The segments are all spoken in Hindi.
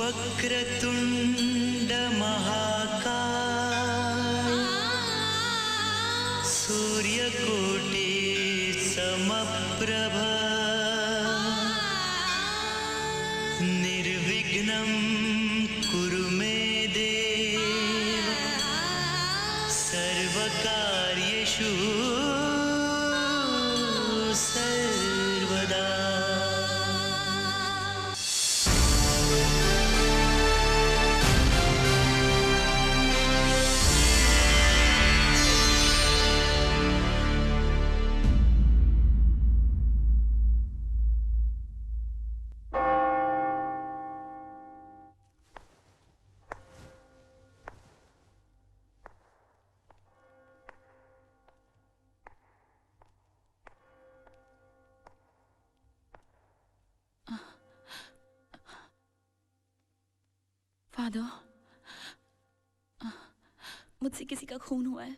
वक्रतुंड महाकाय सूर्यकोटि समप्रभ निर्विघ्नं कुरु मे देव सर्वकार्येषु सर्वदा। फादर, मुझसे किसी का खून हुआ है,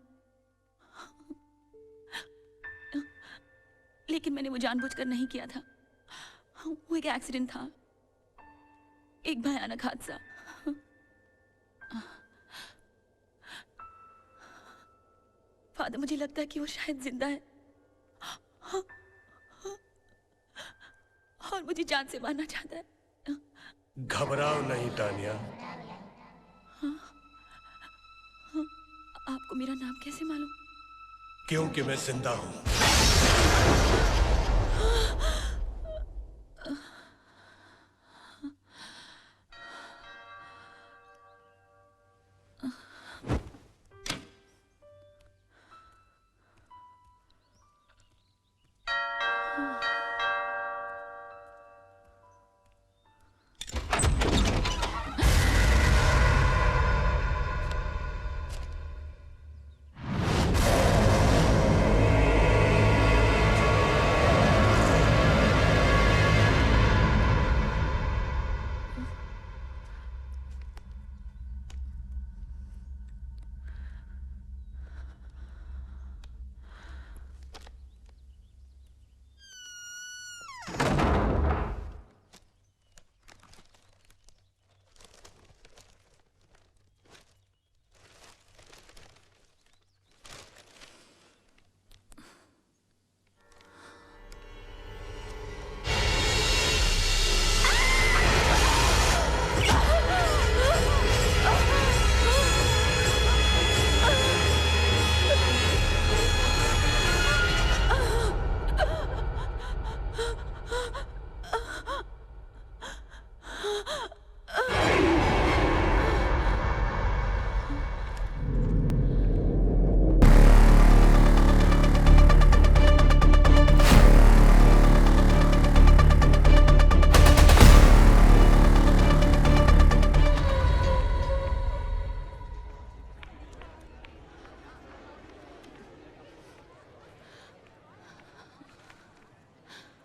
लेकिन मैंने वो जानबूझकर नहीं किया था। वो एक एक्सीडेंट था, एक भयानक हादसा। फादर, मुझे लगता है कि वो शायद जिंदा है और मुझे जान से मारना चाहता है। घबराओ नहीं तानिया। आपको मेरा नाम कैसे मालूम? क्योंकि मैं जिंदा हूं।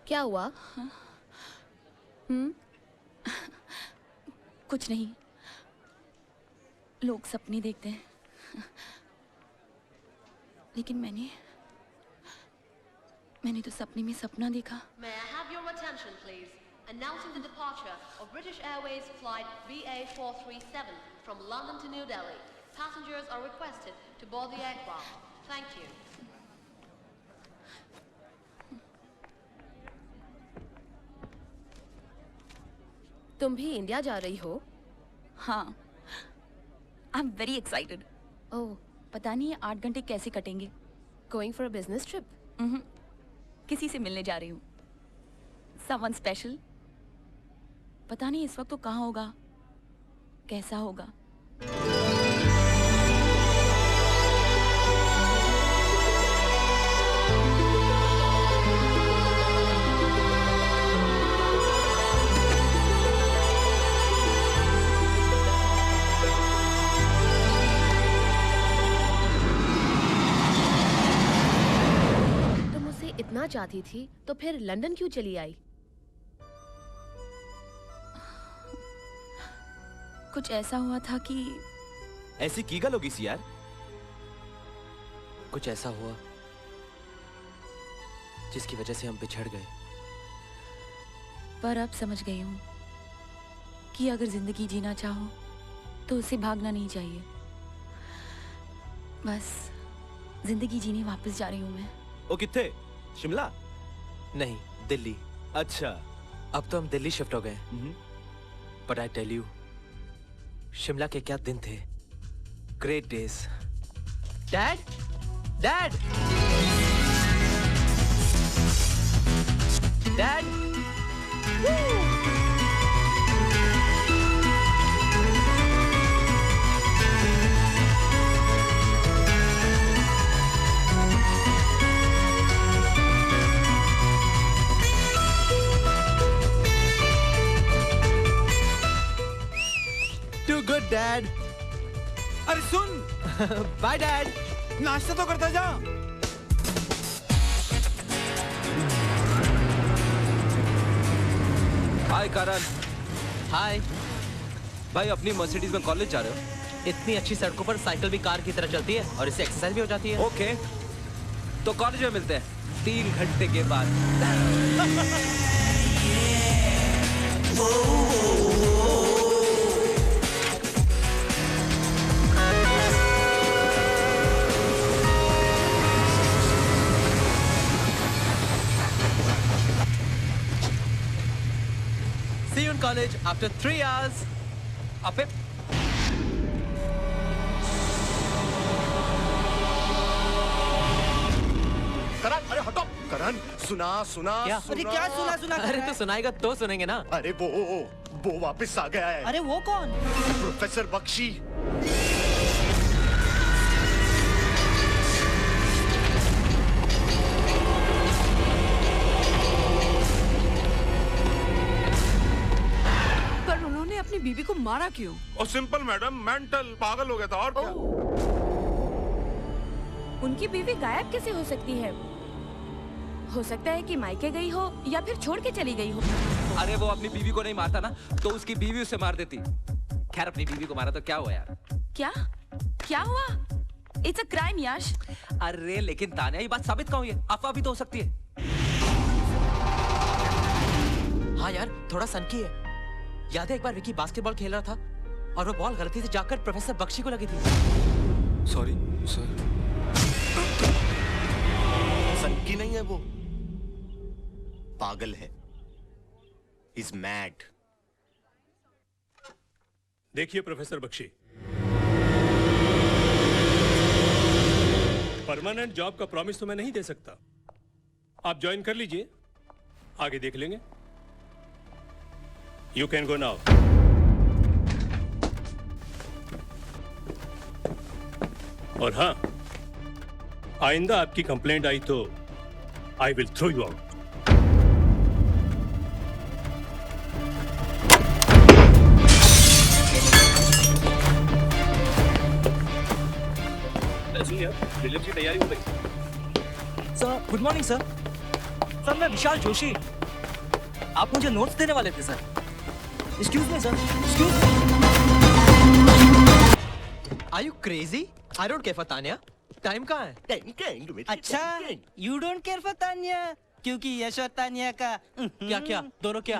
क्या हुआ? कुछ नहीं, लोग सपने देखते हैं, लेकिन मैंने तो सपने में सपना देखा। May I have your attention, please? Announcing the departure of British Airways flight BA437 from London to New Delhi. Passengers are requested to board the aircraft. Thank you. तुम भी इंडिया जा रही हो? हाँ, आई एम वेरी एक्साइटेड। ओह, पता नहीं ये 8 घंटे कैसे कटेंगे। Going for a business trip? किसी से मिलने जा रही हूँ, someone special। पता नहीं इस वक्त तो कहाँ होगा, कैसा होगा। इतना चाहती थी तो फिर लंदन क्यों चली आई? कुछ ऐसा हुआ था कि ऐसी की गल होगी सी यार। कुछ ऐसा हुआ जिसकी वजह से हम बिछड़ गए। पर अब समझ गई हूँ कि अगर जिंदगी जीना चाहो तो उसे भागना नहीं चाहिए। बस जिंदगी जीने वापस जा रही हूँ मैं। ओ किथे? शिमला? नहीं, दिल्ली। अच्छा। अब तो हम दिल्ली शिफ्ट हो गए। But I tell you, Shimla के क्या दिन थे। Great days. Dad, dad, dad. Too good, Dad. अरे सुन, Bye, Dad. नाश्ता तो करता जा। हाय करण। Hi. भाई अपनी मर्सिडीज में कॉलेज जा रहे हो? इतनी अच्छी सड़कों पर साइकिल भी कार की तरह चलती है और इससे एक्सरसाइज भी हो जाती है। ओके, तो कॉलेज में मिलते हैं 3 घंटे के बाद। See you in college after 3 hours. अबे करण, अरे हटो। करण, सुना सुना क्या? सुना। अरे क्या सुना सुना कर अरे रहा तो है? सुनाएगा तो सुनेंगे ना। अरे वो वापस आ गया है। अरे वो कौन? प्रोफेसर बख्शी। पर उन्होंने अपनी बीवी को मारा क्यों? और सिंपल मैडम, मेंटल पागल हो गया था और क्या। उनकी बीवी गायब कैसे हो सकती है? हो सकता है कि मायके गई हो या फिर छोड़ के चली गई हो। अरे वो अपनी बीवी को नहीं मारता ना तो उसकी बीवी उसे मार देती। खैर अपनी बीवी को मारा तो क्या हुआ यार? क्या क्या हुआ? इट्स अ क्राइम यश। अरे लेकिन तान्या ये बात साबित कहाँ हुई है? अफवाह भी तो हो सकती है। हाँ यार, थोड़ा सनकी है। याद है एक बार विकी बास्केटबॉल खेल रहा था और वो बॉल गलती से जाकर प्रोफेसर बख्शी को लगी थी। Sorry sir. सनकी नहीं है वो, पागल है। Is mad. देखिए प्रोफेसर बख्शी, परमानेंट जॉब का प्रॉमिस तो मैं नहीं दे सकता। आप ज्वाइन कर लीजिए, आगे देख लेंगे। You can go now. और हाँ, आइंदा आपकी कंप्लेंट आई तो I will throw you out. Film की तैयारी हो गई? Sir good morning sir. Sir मैं विशाल जोशी। आप मुझे नोट्स देने वाले थे sir. Excuse me sir, excuse me. Are you crazy? I don't care for Tanya. Time कहाँ है? अच्छा, you don't care for Tanya क्योंकि यश और तान्या का क्या क्या? दोनों क्या?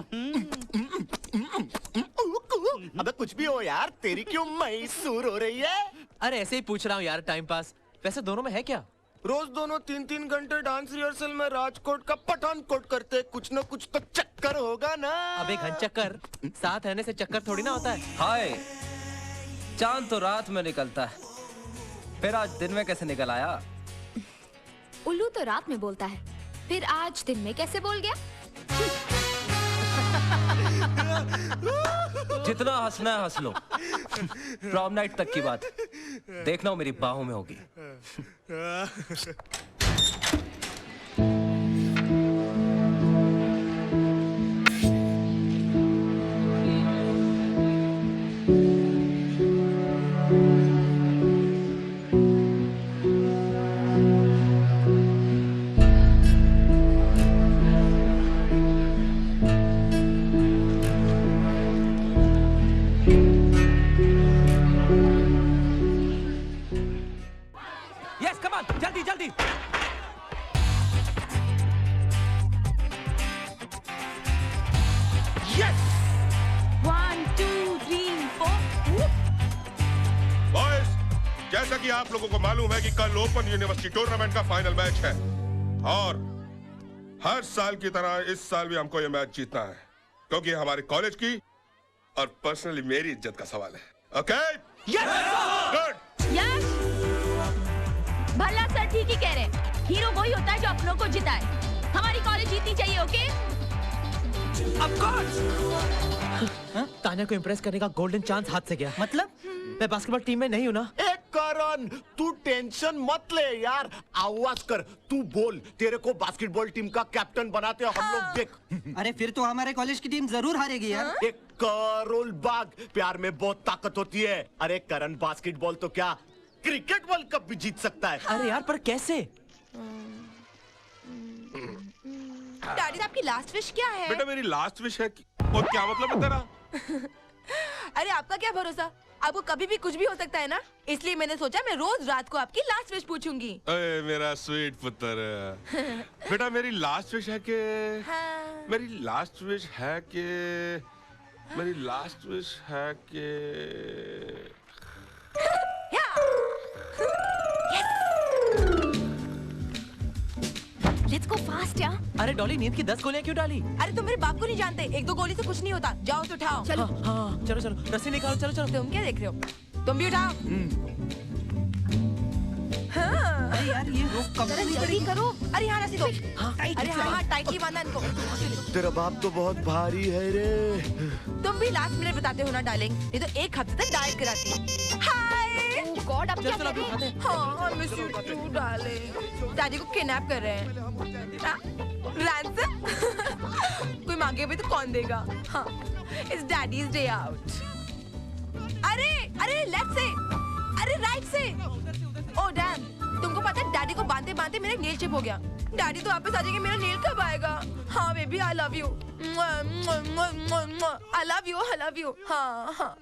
अबे कुछ भी हो यार, तेरी क्यों मैसूर हो रही है? अरे ऐसे ही पूछ रहा हूँ यार, टाइम पास। वैसे दोनों में है क्या? रोज दोनों 3-3 घंटे डांस रिहर्सल में राजकोट का पठानकोट करते, कुछ न कुछ तो चक्कर होगा ना। अब एक घनचक्कर साथ रहने से चक्कर थोड़ी ना होता है। हाय, चांद तो रात में निकलता है, फिर आज दिन में कैसे निकल आया? उल्लू तो रात में बोलता है, फिर आज दिन में कैसे बोल गया? जितना हंसना है हंस लो। प्रॉम नाइट तक की बात देखना, वो मेरी बाहों में होगी। यस, कम ऑन, जल्दी जल्दी। कि आप लोगों को मालूम है कि कल ओपन यूनिवर्सिटी टूर्नामेंट का फाइनल मैच है और हर साल की तरह इस साल भी हमको ये मैच जीतना है क्योंकि हमारे कॉलेज की और पर्सनली मेरी इज्जत का सवाल है। ओके? गुड। यस, भला सर ठीक ही कह रहे हैं। हीरो वही होता है जो अपनों को जिताए। हमारी कॉलेज जीतनी चाहिए। ओके? Of course. तान्या को इम्प्रेस करने का गोल्डन चांस हाथ से गया। मतलब मैं बास्केटबॉल टीम में नहीं हूँ ना। एक करण, तू टेंशन मत ले यार, आवाज कर, तू बोल, तेरे को बास्केटबॉल टीम का कैप्टन बनाते हैं हम लोग, देख। अरे फिर तो हमारे कॉलेज की टीम जरूर हारेगी यार। एक करोल बाग, प्यार में बहुत ताकत होती है। अरे करण, बास्केटबॉल तो क्या क्रिकेट वर्ल्ड कप भी जीत सकता है। अरे यार पर कैसे? डैडी आपकी लास्ट विश क्या है? बेटा मेरी लास्ट विश है और क्या मतलब है तेरा? अरे आपका क्या भरोसा, आपको कभी भी कुछ भी हो सकता है ना, इसलिए मैंने सोचा मैं रोज रात को आपकी लास्ट विश पूछूंगी। अरे मेरा स्वीट पुत्र। बेटा मेरी लास्ट विश है कि मेरी लास्ट विश है कि मेरी लास्ट विश है कि लेट्स गो फास्ट यार। अरे डॉली, नींद की 10 गोलियां क्यों डाली? अरे तुम मेरे बाप को नहीं जानते, 1-2 गोली से कुछ नहीं होता। जाओ तो उठाओ। चलो। हाँ, चलो चलो, रस्सी निकालो, चलो चलो। तुम क्या देख रहे हो? तुम भी उठाओ। हाँ। अरे यार ये रोक कब जरा जल्दी करो। अरे यहाँ रस्सी दो। अरे हाँ, टाइटली बांधा इनको। तेरा बाप तो बहुत भारी है रे। तुम भी लास्ट मिनट बताते हो ना डार्लिंग, नहीं तो एक हफ्ते तक डाइट कराती। हाय गॉड, अब क्या चलो अभी उठाते हैं। हाँ, miss you too darling. Daddy को किडनैप कर रहे हैं। रैंसम? कोई मांगे भी तो कौन देगा? हाँ, इट्स डैडीज डे आउट। अरे अरे लेफ्ट से, अरे राइट से। ओह डैम, तुमको पता है डैडी को बांधते बांधते मेरा नेल चिप हो गया। डैडी तो वापस आ जाएंगे, मेरा नेल कब आएगा? हाँ baby, I love you. I love you, I love you. हाँ हाँ।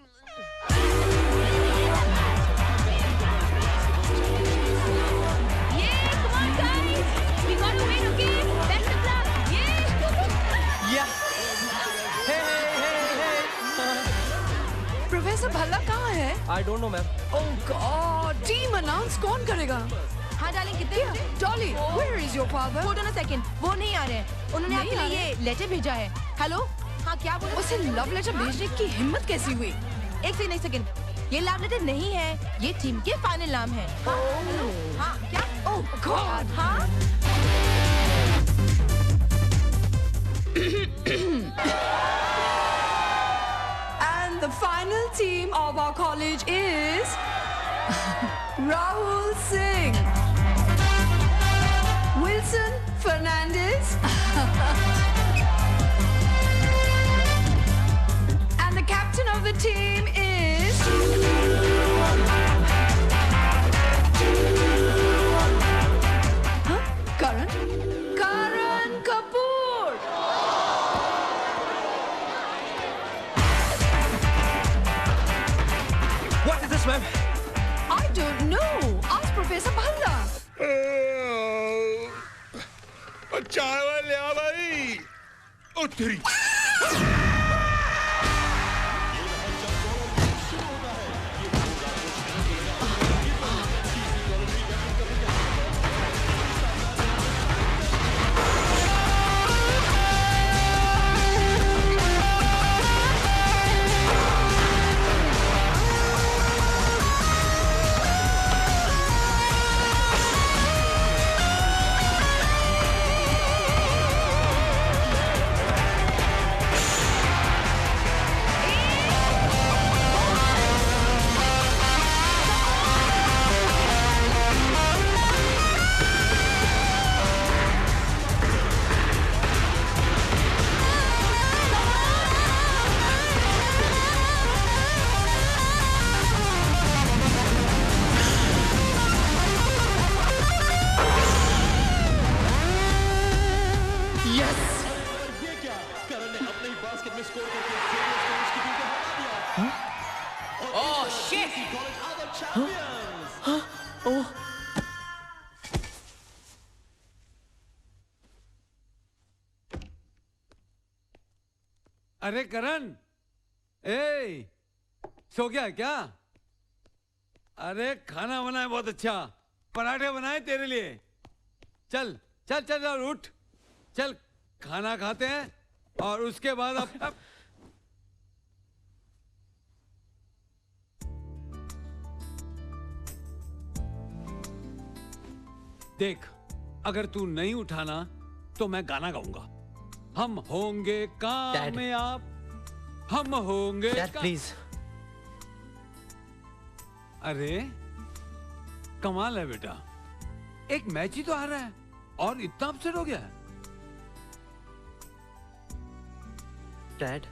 प्रोफेसर भल्ला कहाँ है? I don't know, ma'am. Oh God, team announce कौन करेगा? हाँ डार्लिंग, कितने Dolly, where is your father? Hold on a second, वो नहीं आ रहे हैं। उन्होंने नहीं आपके आ लिए रहे? ये लेटर भेजा है। हेलो, हाँ क्या बोल रहे? उसे लव लेटर भेजने की हिम्मत कैसी हुई? एक सेकंड, ये लव लेटर नहीं है, ये टीम के फाइनल नाम है। हाँ, हेलो, हाँ क्या? Oh God, हाँ and the final team of our college is Rahul Singh, Wilson Fernandez, and the captain of the team is Karan Kapoor. What is this, ma'am? I don't know. Ask Professor Bhalla. चावल ले आ भाई। ओ तेरी। अरे करण, ए, सो गया क्या? अरे खाना बनाए बहुत अच्छा, पराठे बनाए तेरे लिए। चल चल चल चल उठ, चल खाना खाते हैं और उसके बाद अब देख, अगर तू नहीं उठाना तो मैं गाना गाऊंगा। हम होंगे कामयाब, हम होंगे प्लीज। अरे कमाल है बेटा, एक मैच ही तो आ रहा है और इतना अपसेट हो गया है। डैड,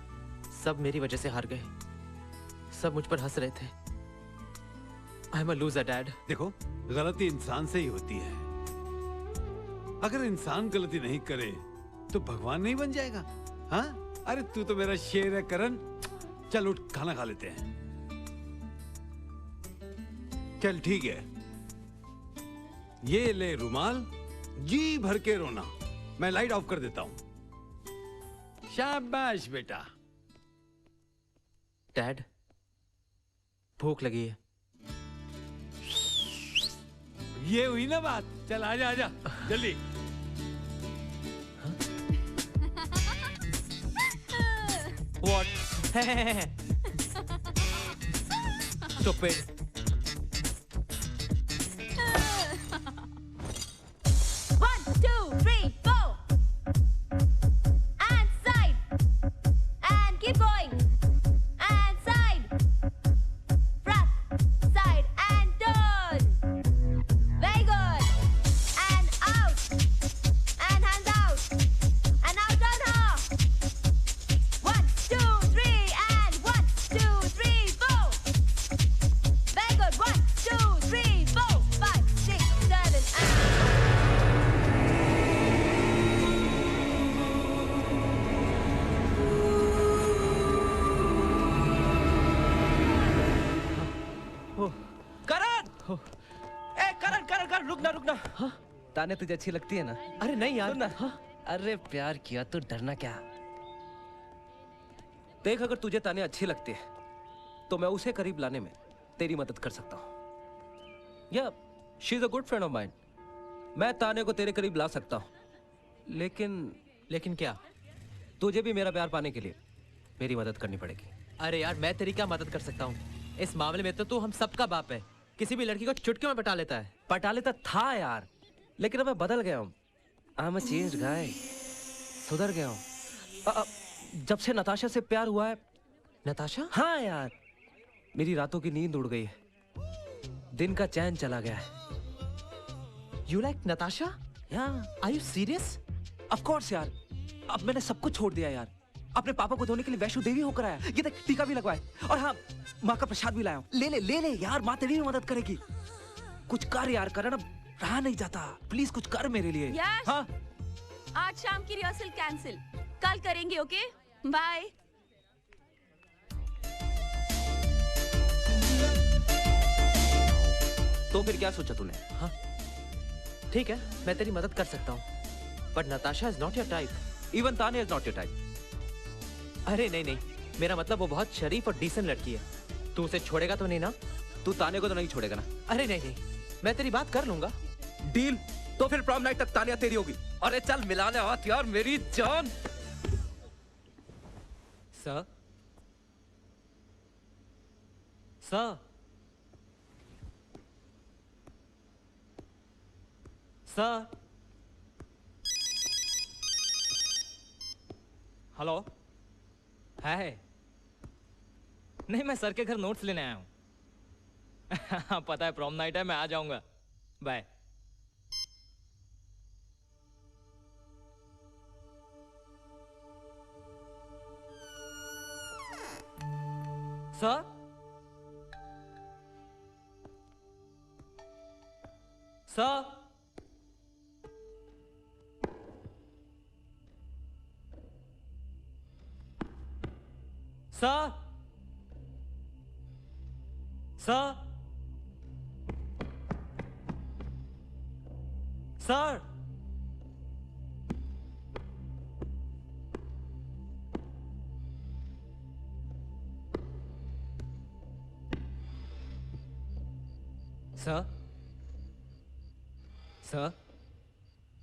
सब मेरी वजह से हार गए। सब मुझ पर हंस रहे थे। I am a loser dad. देखो, गलती इंसान से ही होती है। अगर इंसान गलती नहीं करे तो भगवान नहीं बन जाएगा। हाँ, अरे तू तो मेरा शेर है करण। चल उठ, खाना खा लेते हैं। चल ठीक है, ये ले रुमाल, जी भर के रोना। मैं लाइट ऑफ कर देता हूं। शाबाश बेटा। डैड, भूख लगी है। ये हुई ना बात। चल आजा आजा जल्दी। What? Stupid. One, two, three, four. And side. And keep going. And side. Front. Side. And turn. Very good. And out. And hands out. And out on her. 1, 2, 3. And 1, 2, 3, 4. Very good. 1, 2, 3, 4, 5, 6, 7, and... करण! ए करण करण करण, रुकना रुकना। हाँ? ताने तुझे अच्छी लगती है ना? अरे नहीं यार। ना। हाँ? अरे प्यार किया तो डरना क्या? देख, अगर तुझे ताने अच्छी लगती है तो मैं उसे करीब लाने में तेरी मदद कर सकता हूँ। या she is a good friend of mine. मैं ताने को तेरे करीब ला सकता हूँ, लेकिन क्या? तुझे भी मेरा प्यार पाने के लिए मेरी मदद करनी पड़ेगी। अरे यार, मैं तेरी क्या मदद कर सकता हूँ? इस मामले में तो तू हम सबका बाप है। किसी भी लड़की को चुटकी में पटा लेता है। पटा लेता था यार, लेकिन अब मैं बदल गया हूँ। आई एम अ चेंज्ड गाय। सुधर गया हूँ। जब से नताशा से प्यार हुआ है। नताशा? हाँ यार, मेरी रातों की नींद उड़ गई है, दिन का चैन चला गया है। You like Natasha? Yeah. Are you serious? Of course यार, अब मैंने सब कुछ छोड़ दिया यार। अपने पापा को धोने के लिए वैष्णो देवी होकर आया। ये देख, टीका भी लगवाए और हाँ, माँ का प्रसाद भी लाया हूँ। ले ले ले ले यार, माँ तेरी भी मदद करेगी। कुछ कर यार करण, अब रहा नहीं जाता। प्लीज कुछ कर मेरे लिए। यश, हाँ? आज शाम की रिहर्सल कैंसिल, कल करेंगे। Okay, bye. तो फिर क्या सोचा तूने? हाँ, ठीक है, मैं तेरी मदद कर सकता हूँ, but Natasha is not your type. Even ताने इज नॉट योर टाइप। अरे नहीं नहीं, मेरा मतलब वो बहुत शरीफ और डिसेंट लड़की है। तू उसे छोड़ेगा तो नहीं ना? तू ताने को तो नहीं छोड़ेगा ना? अरे नहीं नहीं, मैं तेरी बात कर लूंगा। डील? तो फिर प्रॉम नाइट तक तानिया तेरी होगी। अरे चल मिलाने हाथ यार मेरी जान। Sir, sir, sir. हेलो। है नहीं, मैं सर के घर नोट्स लेने आया हूँ। पता है प्रॉम नाइट है, मैं आ जाऊंगा। Bye. Sir, sir, sir, sir, sir, sir sir,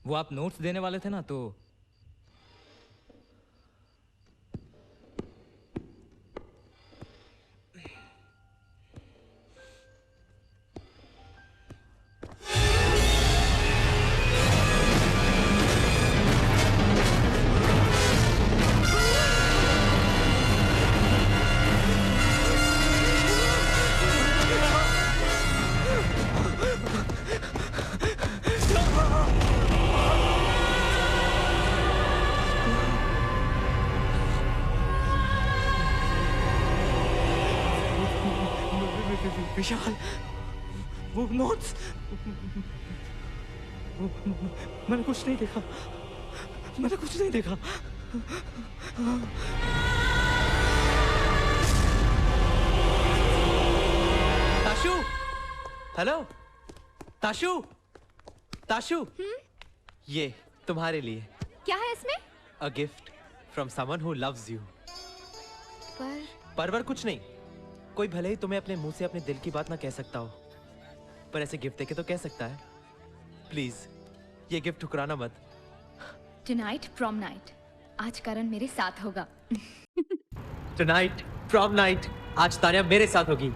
वो आप नोट्स देने वाले थे ना, तो विशाल, वो नोट्स, मैंने कुछ नहीं देखा, मैंने कुछ नहीं देखा। ताशु, हेलो, ताशु, ताशु, ये तुम्हारे लिए। क्या है इसमें? A gift from someone who loves you. पर कुछ नहीं, कोई भले ही तुम्हें अपने मुंह से अपने दिल की बात ना कह सकता हो, पर ऐसे गिफ्ट देके तो कह सकता है। प्लीज ये गिफ्ट ठुकराना मत। टुनाइट प्रॉम नाइट, आज करण मेरे साथ होगा। टुनाइट प्रॉम नाइट, आज तान्या मेरे साथ होगी।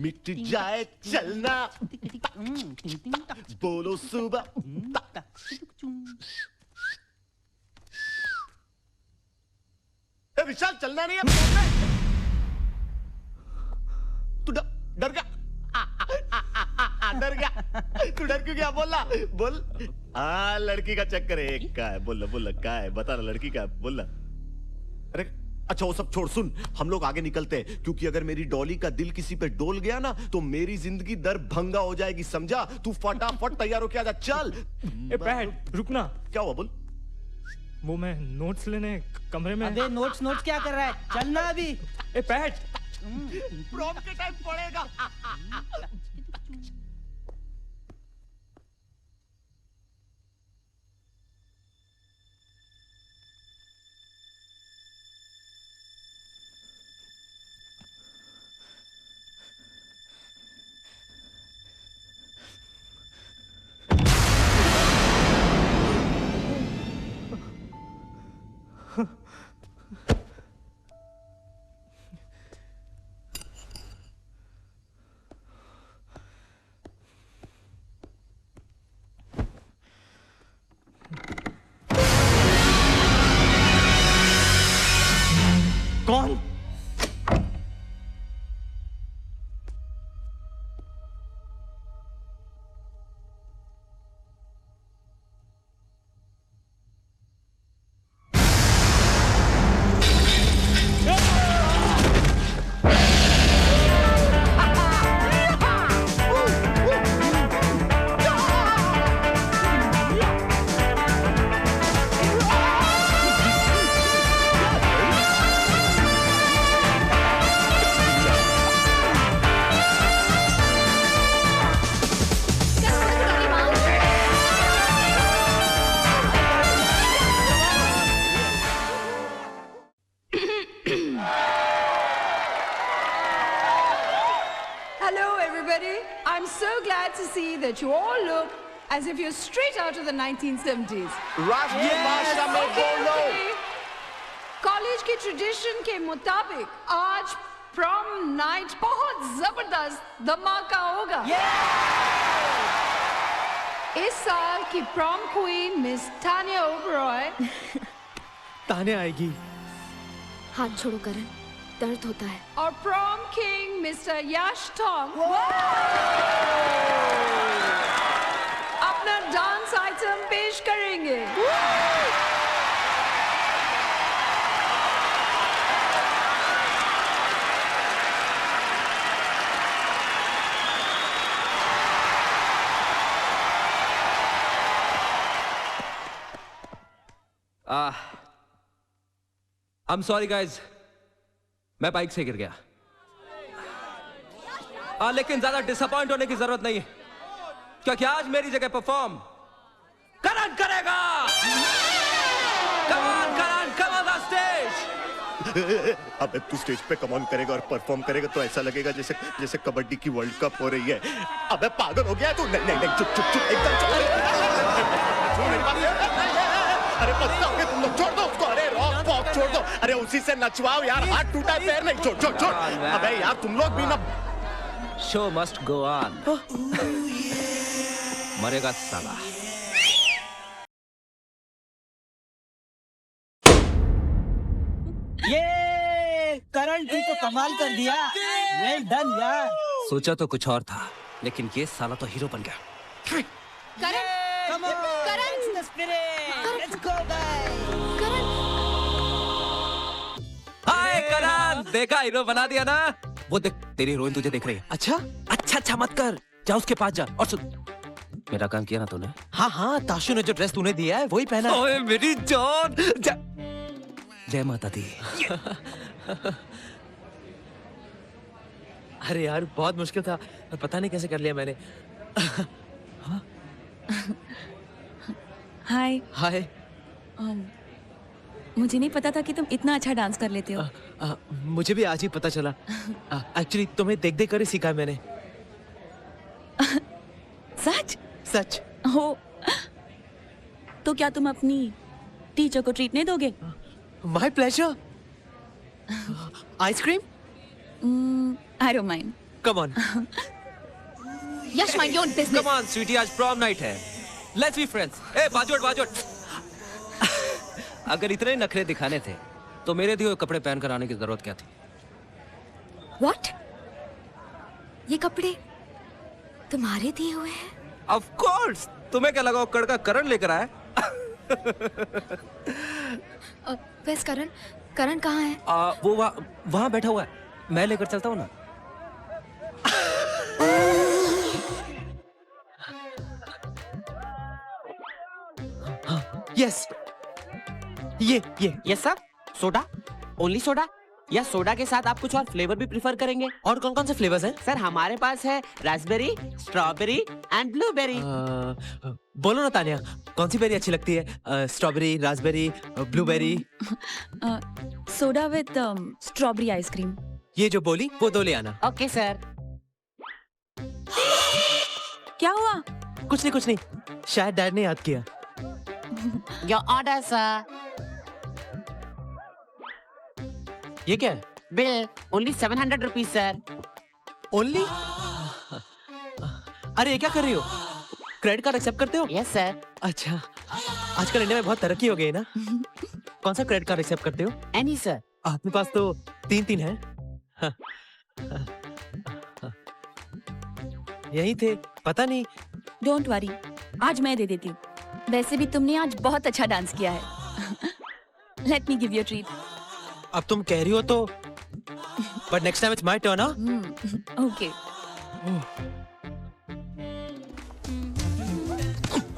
मिट जाए चलना, बोलो सुबह। विशाल चलना नहीं है, तू डर गया, डर गया, तू डर क्यों गया? बोला बोल। हाँ, लड़की का चक्कर है, एक का है, बोल का है, बता ना लड़की का है, बोल। अरे अच्छा वो सब छोड़, सुन, हम लोग आगे निकलते हैं, क्योंकि अगर मेरी डॉली का दिल किसी पे डोल गया ना तो मेरी जिंदगी दर भंगा हो जाएगी, समझा? तू फटाफट तैयार होके आजा, चल। बैठ, रुकना। क्या हुआ? बोल। वो मैं नोट्स लेने कमरे में। अबे नोट्स क्या कर रहा है? चलना अभी। बैठ। प्रॉम के टाइम पड़ेगा। कौन? That you all look as if you're straight out of the 1970s. College की ट्रेडिशन के मुताबिक आज प्रॉम नाइट बहुत जबरदस्त धमाका होगा। इस साल की prom queen miss Tanya Oberoi. Tanya आएगी। हाथ छोड़ो करण, दर्द होता है। और प्रॉम किंग मिस्टर यश टॉन्ग अपना डांस आइटम पेश करेंगे। I'm sorry guys, मैं बाइक से गिर गया। लेकिन ज्यादा डिसअपॉइंट होने की जरूरत नहीं है, क्योंकि आज मेरी जगह परफॉर्म करण करेगा। Come on, Karan, come on the stage. अबे तू स्टेज पे कमॉन करेगा और परफॉर्म करेगा तो ऐसा लगेगा जैसे जैसे कबड्डी की वर्ल्ड कप हो रही है। अबे पागल हो गया है तू? नहीं नहीं नहीं, चुप चुप चुप एकदम चुप। अरे बस जाओगे तुम लोग, छोड़ दो उसको। अरे रॉक पॉप छोड़ दो, अरे उसी से नचवाओ यार, हाथ टूटा है पैर नहीं, छोड़ छोड़ छोड़। अबे यार तुम लोग भी ना। Show must go on. मरेगा साला। ये करण तू तो कमाल कर दिया, वेल डन यार। सोचा तो कुछ और था, लेकिन ये साला तो हीरो बन गया। करण, Come on, Karan, it's the spirit. Let's go guys. हाय करण, देखा हीरो बना दिया ना। वो देख तेरी हीरोइन तुझे देख रही है। अच्छा अच्छा मत कर, जा उसके पास जा और सुन। मेरा काम किया ना तूने? हाँ हाँ, ताशु ने जो ड्रेस तूने दिया है वही पहना। ओए मेरी जान, जय माता दी। अरे यार बहुत मुश्किल था, पता नहीं कैसे कर लिया मैंने। हाय। हाय। मुझे नहीं पता था कि तुम इतना अच्छा डांस कर लेते हो। मुझे भी आज ही पता चला। एक्चुअली तुम्हें देख देख कर ही सीखा है मैंने। सच? सच। हो तो क्या तुम अपनी टीचर को ट्रीट नहीं दोगे? My pleasure. Ice cream? I don't mind. Come on. Yash mind your business. Come on sweetie, आज प्रॉम नाइट है। Let's be friends. ए बाजोट। अगर इतने नखरे दिखाने थे तो मेरे दिए हुए कपड़े पहन कर आने की जरूरत क्या थी? What? ये कपड़े तुम्हारे दिए हुए हैं? Of course. तुम्हें क्या लगा कड़का करण लेकर आया? वैसे करण कहाँ है? वो वहाँ बैठा हुआ है, मैं लेकर चलता हूँ ना। यस, ये yes sir. Soda, only soda या सोडा के साथ आप कुछ और फ्लेवर भी प्रिफर करेंगे? और कौन कौन से फ्लेवर्स हैं? सर हमारे पास है रास्पबेरी, स्ट्रॉबेरी एंड ब्लूबेरी। बोलो ना तानिया, कौन सी बेरी अच्छी लगती है? Strawberry, Raspberry, blueberry? Soda with strawberry ice cream. ये जो बोली वो दो ले आना। Okay sir. क्या हुआ? कुछ नहीं, शायद डैड ने याद किया। Your order sir. ये क्या है? Bill only 700 rupees sir. Only? अरे ये क्या कर रही हो? क्रेडिट कार्ड एक्सेप्ट करते हो? Yes sir. अच्छा, आजकल इंडिया में बहुत तरक्की हो गई है ना। कौन सा क्रेडिट कार्ड एक्सेप्ट करते हो? Any sir. आपके पास तो 3 हैं। यही थे, पता नहीं। डोंट वरी, आज मैं दे देती हूँ। वैसे भी तुमने आज बहुत अच्छा डांस किया है। Let me give you a treat. अब तुम कह रही हो तो, but next time it's my turn. Okay.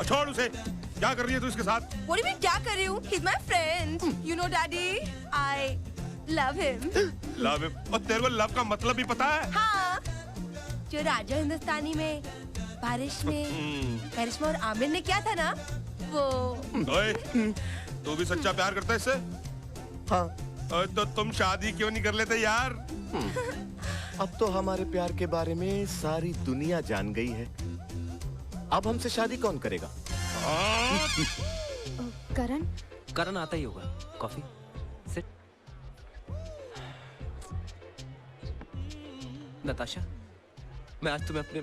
छोड़ उसे, क्या कर रही है तू इसके साथ? What do you mean क्या कर रही हूँ? He's my friend. You know daddy, I love him. Love? और तेरे को लव का मतलब भी पता है? हाँ, जो राजा हिंदुस्तानी में बारिश में करिश्मा और आमिर ने किया था ना, वो। ओए, तू भी सच्चा प्यार करता है इससे? हाँ। तो तुम शादी क्यों नहीं कर लेते यार? अब तो हमारे प्यार के बारे में सारी दुनिया जान गई है। अब हमसे शादी कौन करेगा? करण आता ही होगा। Coffee, seat. नताशा, मैं आज तुम्हें अपने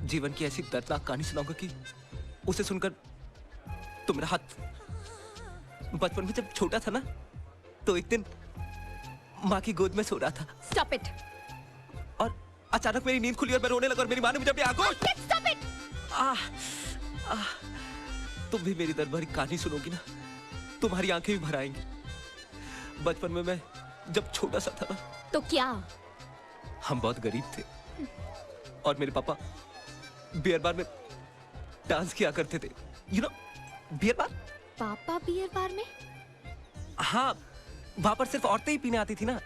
जीवन की ऐसी दर्दनाक कहानी सुनाऊंगा कि उसे सुनकर तुम मेरा हाथ। बचपन में जब छोटा था ना, तो एक दिन माँ की गोद में सो रहा था। Stop it. और अचानक मेरी नींद खुली और मैं रोने लगा और मेरी माँ ने मुझे अपनी आंखों। Stop it. तुम भी मेरी दर्द भरी कहानी सुनोगी ना, तुम्हारी आंखें भी भर आएंगी। बचपन में मैं जब छोटा सा था ना, तो क्या? हम बहुत गरीब थे और मेरे पापा बियर बार में डांस किया करते थे। You know, beer bar. पापा बियर बार में? हाँ, वहां पर सिर्फ औरतें ही पीने आती थी ना।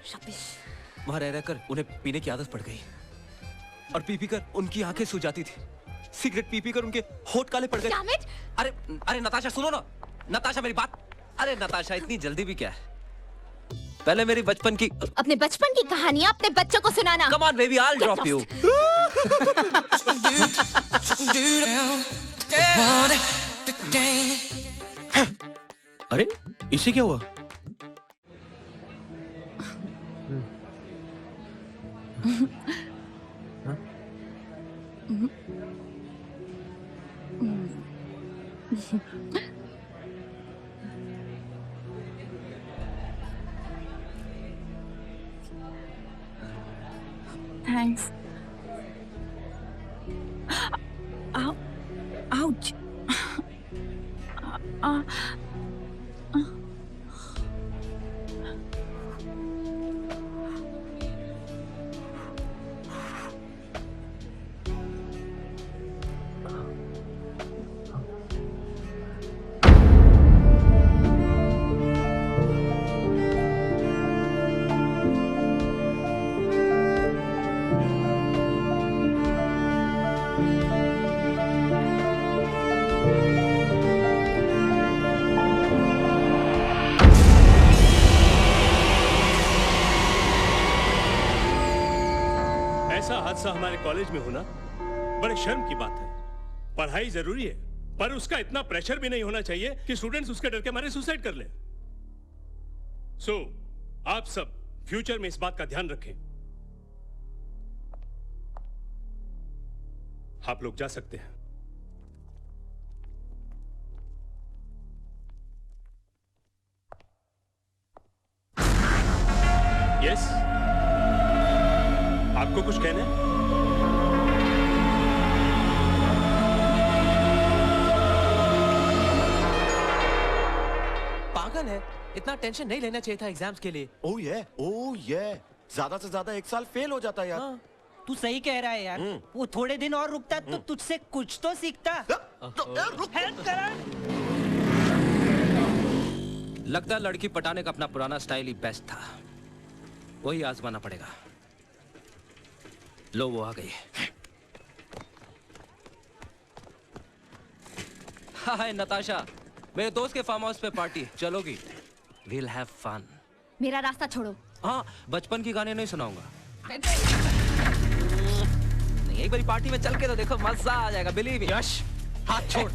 वहां रह रहकर उन्हें पीने की आदत पड़ गई और पी पी कर उनकी आंखें सूज जाती थी। सिगरेट पी पी कर उनके होठ काले पड़ गए। अरे नताशा सुनो ना। नताशा मेरी बात। अरे नताशा, इतनी जल्दी भी क्या है? पहले मेरी बचपन की अपने बचपन की कहानियां अपने बच्चों को सुनाना। Come on baby, I'll drop you. अरे इसे क्या हुआ? Thanks. Ow. Ouch. ऐसा हादसा हमारे कॉलेज में होना बड़े शर्म की बात है। पढ़ाई जरूरी है, पर उसका इतना प्रेशर भी नहीं होना चाहिए कि स्टूडेंट्स उसके डर के मारे सुसाइड कर ले। सो आप सब फ्यूचर में इस बात का ध्यान रखें। आप लोग जा सकते हैं। यस, आपको कुछ कहना है? पागल है, इतना टेंशन नहीं लेना चाहिए था एग्जाम्स के लिए। ओह ये ज्यादा से ज्यादा 1 साल फेल हो जाता है यार। तू सही कह रहा है यार। वो थोड़े दिन और रुकता तो तुझसे कुछ तो सीखता। हेल्प करण। लगता है लड़की पटाने का अपना पुराना स्टाइल ही बेस्ट था, वही आजमाना पड़ेगा। लो वो आ गई। हाय नताशा, मेरे दोस्त के फार्म हाउस पे पार्टी चलोगी? We'll have fun. मेरा रास्ता छोड़ो। हाँ, बचपन की गाने नहीं सुनाऊंगा। नहीं, एक बारी पार्टी में चल के तो देखो, मजा आ जाएगा। Believe me. यश, हाथ छोड़।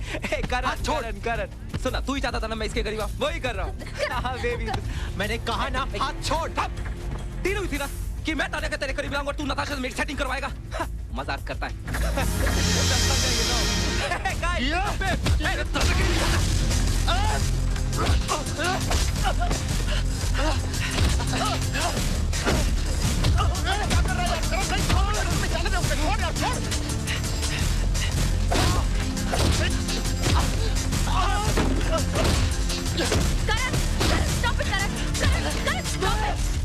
करण, करण, सुना, तू ही चाहता था ना मैं इसके करीब आऊं, वही कर रहा हूँ। हाँ बेबी, मैंने कहा ना हाथ छोड़। डील हुई थी ना कि मैं ताने के तेरे करीब आऊंगा, तू नताशा से मेरी सेटिंग करवाएगा। मजाक करता है।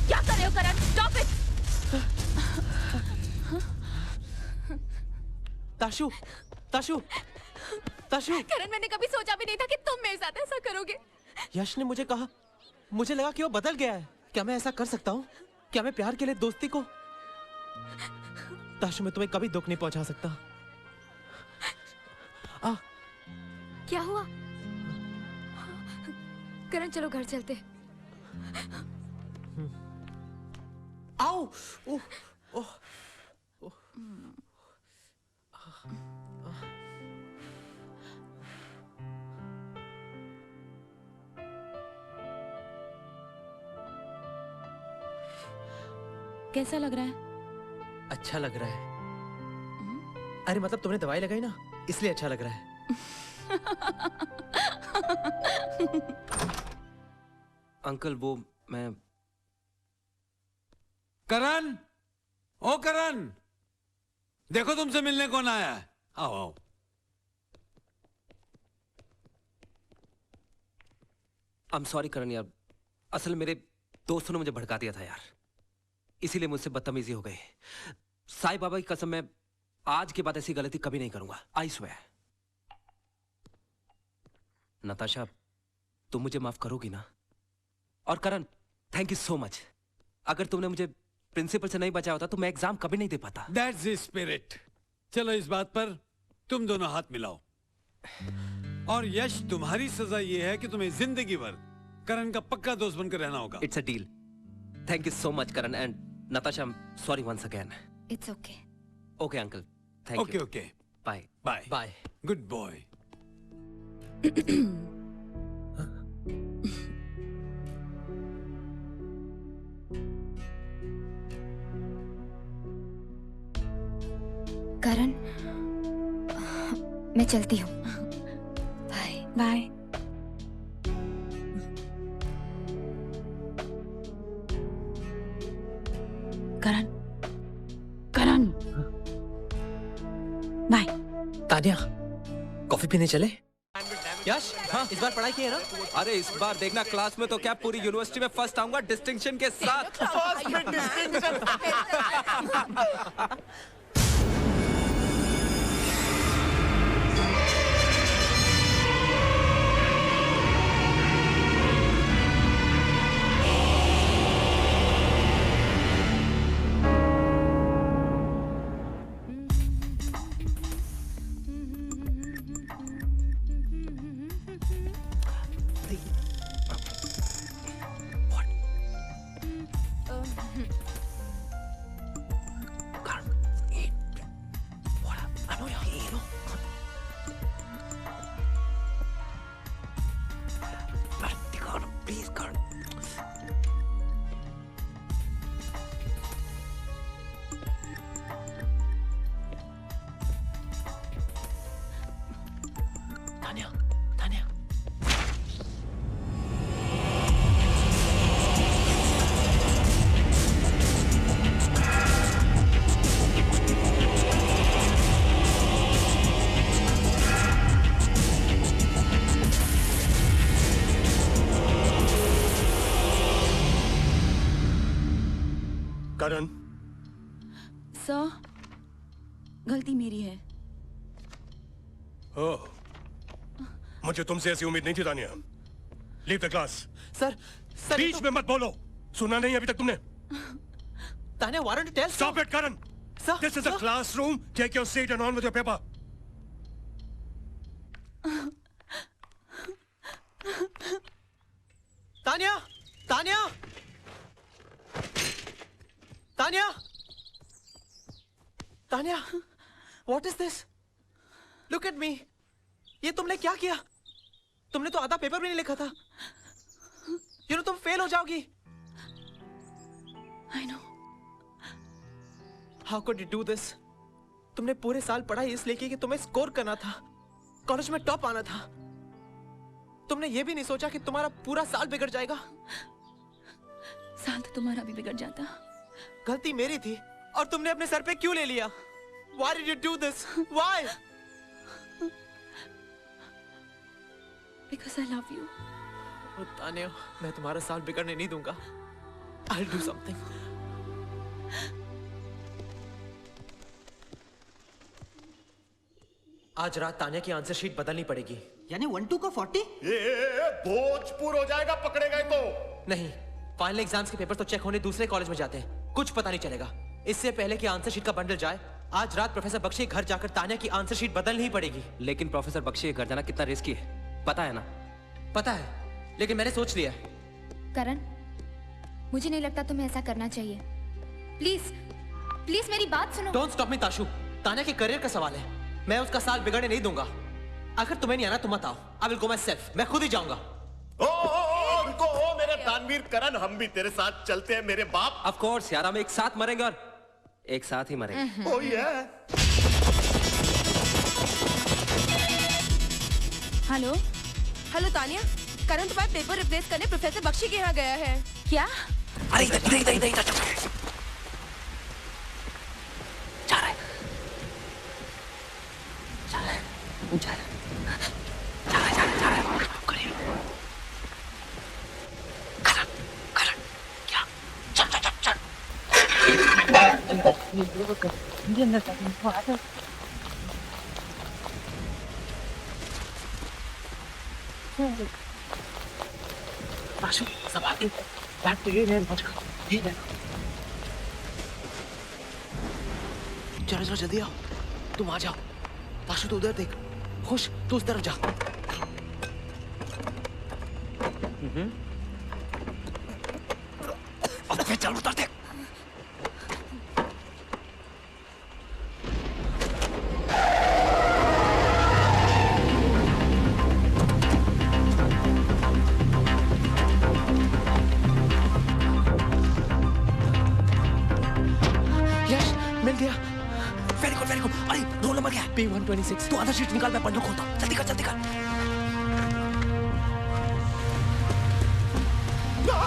क्या कर रहे हो करण? Stop it! ताशु, ताशु, ताशु। करण, मैंने कभी सोचा भी नहीं था कि तुम मेरे साथ ऐसा करोगे। यश ने मुझे कहा, मुझे लगा कि वो बदल गया है। क्या मैं ऐसा कर सकता हूँ? क्या मैं प्यार के लिए दोस्ती को? ताशु, मैं तुम्हें कभी दुख नहीं पहुंचा सकता। क्या हुआ? करण, चलो घर चलते। आओ। ओह, ओह, ओह। कैसा लग रहा है? अच्छा लग रहा है। अरे मतलब तुमने दवाई लगाई ना, इसलिए अच्छा लग रहा है। अंकल वो मैं करण, ओ करण, देखो तुमसे मिलने कौन आया है। आओ आओ। आई एम सॉरी करण यार, असल मेरे दोस्तों ने मुझे भड़का दिया था यार, इसीलिए मुझसे बदतमीजी हो गई। साईं बाबा की कसम, मैं आज के बाद ऐसी गलती कभी नहीं करूंगा। I swear. नताशा, तुम मुझे माफ करोगी ना? और करण, थैंक यू सो मच। अगर तुमने मुझे प्रिंसिपल से नहीं बचाया होता तो मैं एग्जाम कभी नहीं दे पाता। That's the spirit. चलो इस बात पर तुम दोनों हाथ मिलाओ। और यश, तुम्हारी सजा ये है कि तुम्हें जिंदगी भर करण का पक्का दोस्त बनकर रहना होगा। It's a deal. Thank you so much, Karan. And Natasha, I'm sorry once again. It's okay. Okay, uncle. Thank you. Okay. Bye. Bye. Bye. Good boy. करण, मैं चलती हूँ। बाय। बाय। करण, करण, बाय। तानिया, कॉफी पीने चले? यश, हाँ, इस बार पढ़ाई की है ना? अरे इस बार देखना क्लास में तो क्या पूरी यूनिवर्सिटी में फर्स्ट आऊंगा डिस्टिंक्शन के साथ। फर्स्ट में डिस्टिंक्शन। करण, सर, गलती मेरी है। ओह, मुझे तुमसे ऐसी उम्मीद नहीं थी Tania. Leave the class. Sir, बीच में मत बोलो। सुना नहीं अभी तक तुमने? Tania, why don't you tell? Stop it, Karan. Sir, this is a classroom. Take your seat and on with your paper. Tania, Tania, Tania, Tania, what is this? Look at me. ये तुमने क्या किया? तुमने तो आधा पेपर भी नहीं लिखा था। You know तुम फेल हो जाओगी। I know. How could you do this? तुमने पूरे साल पढ़ाई इसलिए की कि तुम्हें स्कोर करना था, कॉलेज में टॉप आना था। तुमने ये भी नहीं सोचा कि तुम्हारा पूरा साल बिगड़ जाएगा। साल तो तुम्हारा भी बिगड़ जाता। गलती मेरी थी और तुमने अपने सर पे क्यों ले लिया? Why did you do this? Why? Because I love you. Tania, मैं तुम्हारा साल बिगड़ने नहीं दूंगा। I'll do something. आज रात तानिया की आंसर शीट बदलनी पड़ेगी। यानी 1-2 को 40? भोजपुर हो जाएगा पकड़े गए तो। नहीं, फाइनल एग्जाम्स के पेपर तो चेक होने दूसरे कॉलेज में जाते हैं। कुछ पता नहीं चलेगा। इससे पहले कि आंसर शीट का बंडल जाए, आज रात प्रोफेसर बख्शी घर जाकर तानिया की आंसर शीट बदलनी ही पड़ेगी। लेकिन प्रोफेसर बख्शी घर जाना कितना रिस्की है, पता है ना? पता है, लेकिन मैंने सोच लिया। करण, मुझे नहीं लगता तुम्हें ऐसा करना चाहिए। प्लीज, प्लीज मेरी बात सुनो। Don't stop me, Tashu. Tania के करियर का सवाल है। मैं उसका साल बिगड़ने नहीं दूंगा। अगर तुम्हें नहीं आना तो मत आओ। I will go myself. मैं खुद ही जाऊंगा। रुको, मेरे दानवीर करण, हम भी तेरे साथ चलते हैं मेरे बाप। Of course यार, हम एक साथ मरेंगे और एक साथ ही मरेंगे। Oh yeah. Hello, hello Tania, Karan तुम्हारे पेपर रिप्लेस करने प्रोफेसर बख्शी के यहाँ गया है। क्या? अरे इधर जा रहा है। चलो जल्दी आओ, तुम आ जाओ। ताशु तो उधर देख, खुश तू उस तरफ जा। अबे चल उतर दे। यश मिल गया। Very good very good. अरे रोल नंबर क्या है? P126। तू आधा शीट निकाल, मैं बंडल खोलता हूँ। जल्दी कर जल्दी कर।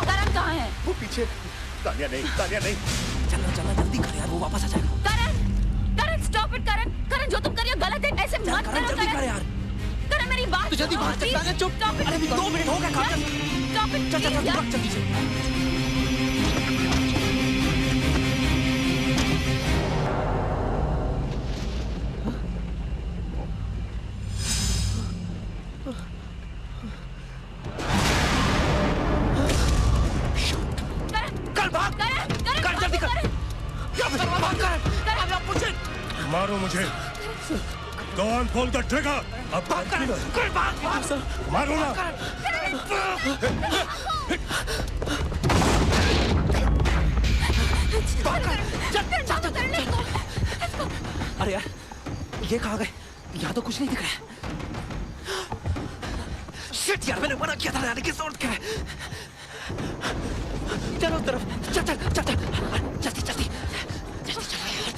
करण कहाँ है? वो पीछे। तानिया नहीं, तानिया नहीं। चलना चलना जल्दी कर यार, वो वापस आ जाएगा। करण स्टॉप इट करण। करण जो तुम कर रही हो गलत है, ऐसे मत करो जल्दी कर यार। करण मेरी बात तू जल्दी बाहर चल, तानिया चुप। अरे 2 मिनट हो गए काम कर। स्टॉप इट चल चल चल भाग जल्दी से। मारो मुझे। Go on, pull the trigger. अब मारो ना। अरे यार ये कहाँ गए? यहाँ तो कुछ नहीं दिख रहा है। शिट यार, मैंने मना किया था जाने की जरूरत क्या है? चलो उस तरफ। चल चल चल चल जल्दी जल्दी जल्दी चलो यार।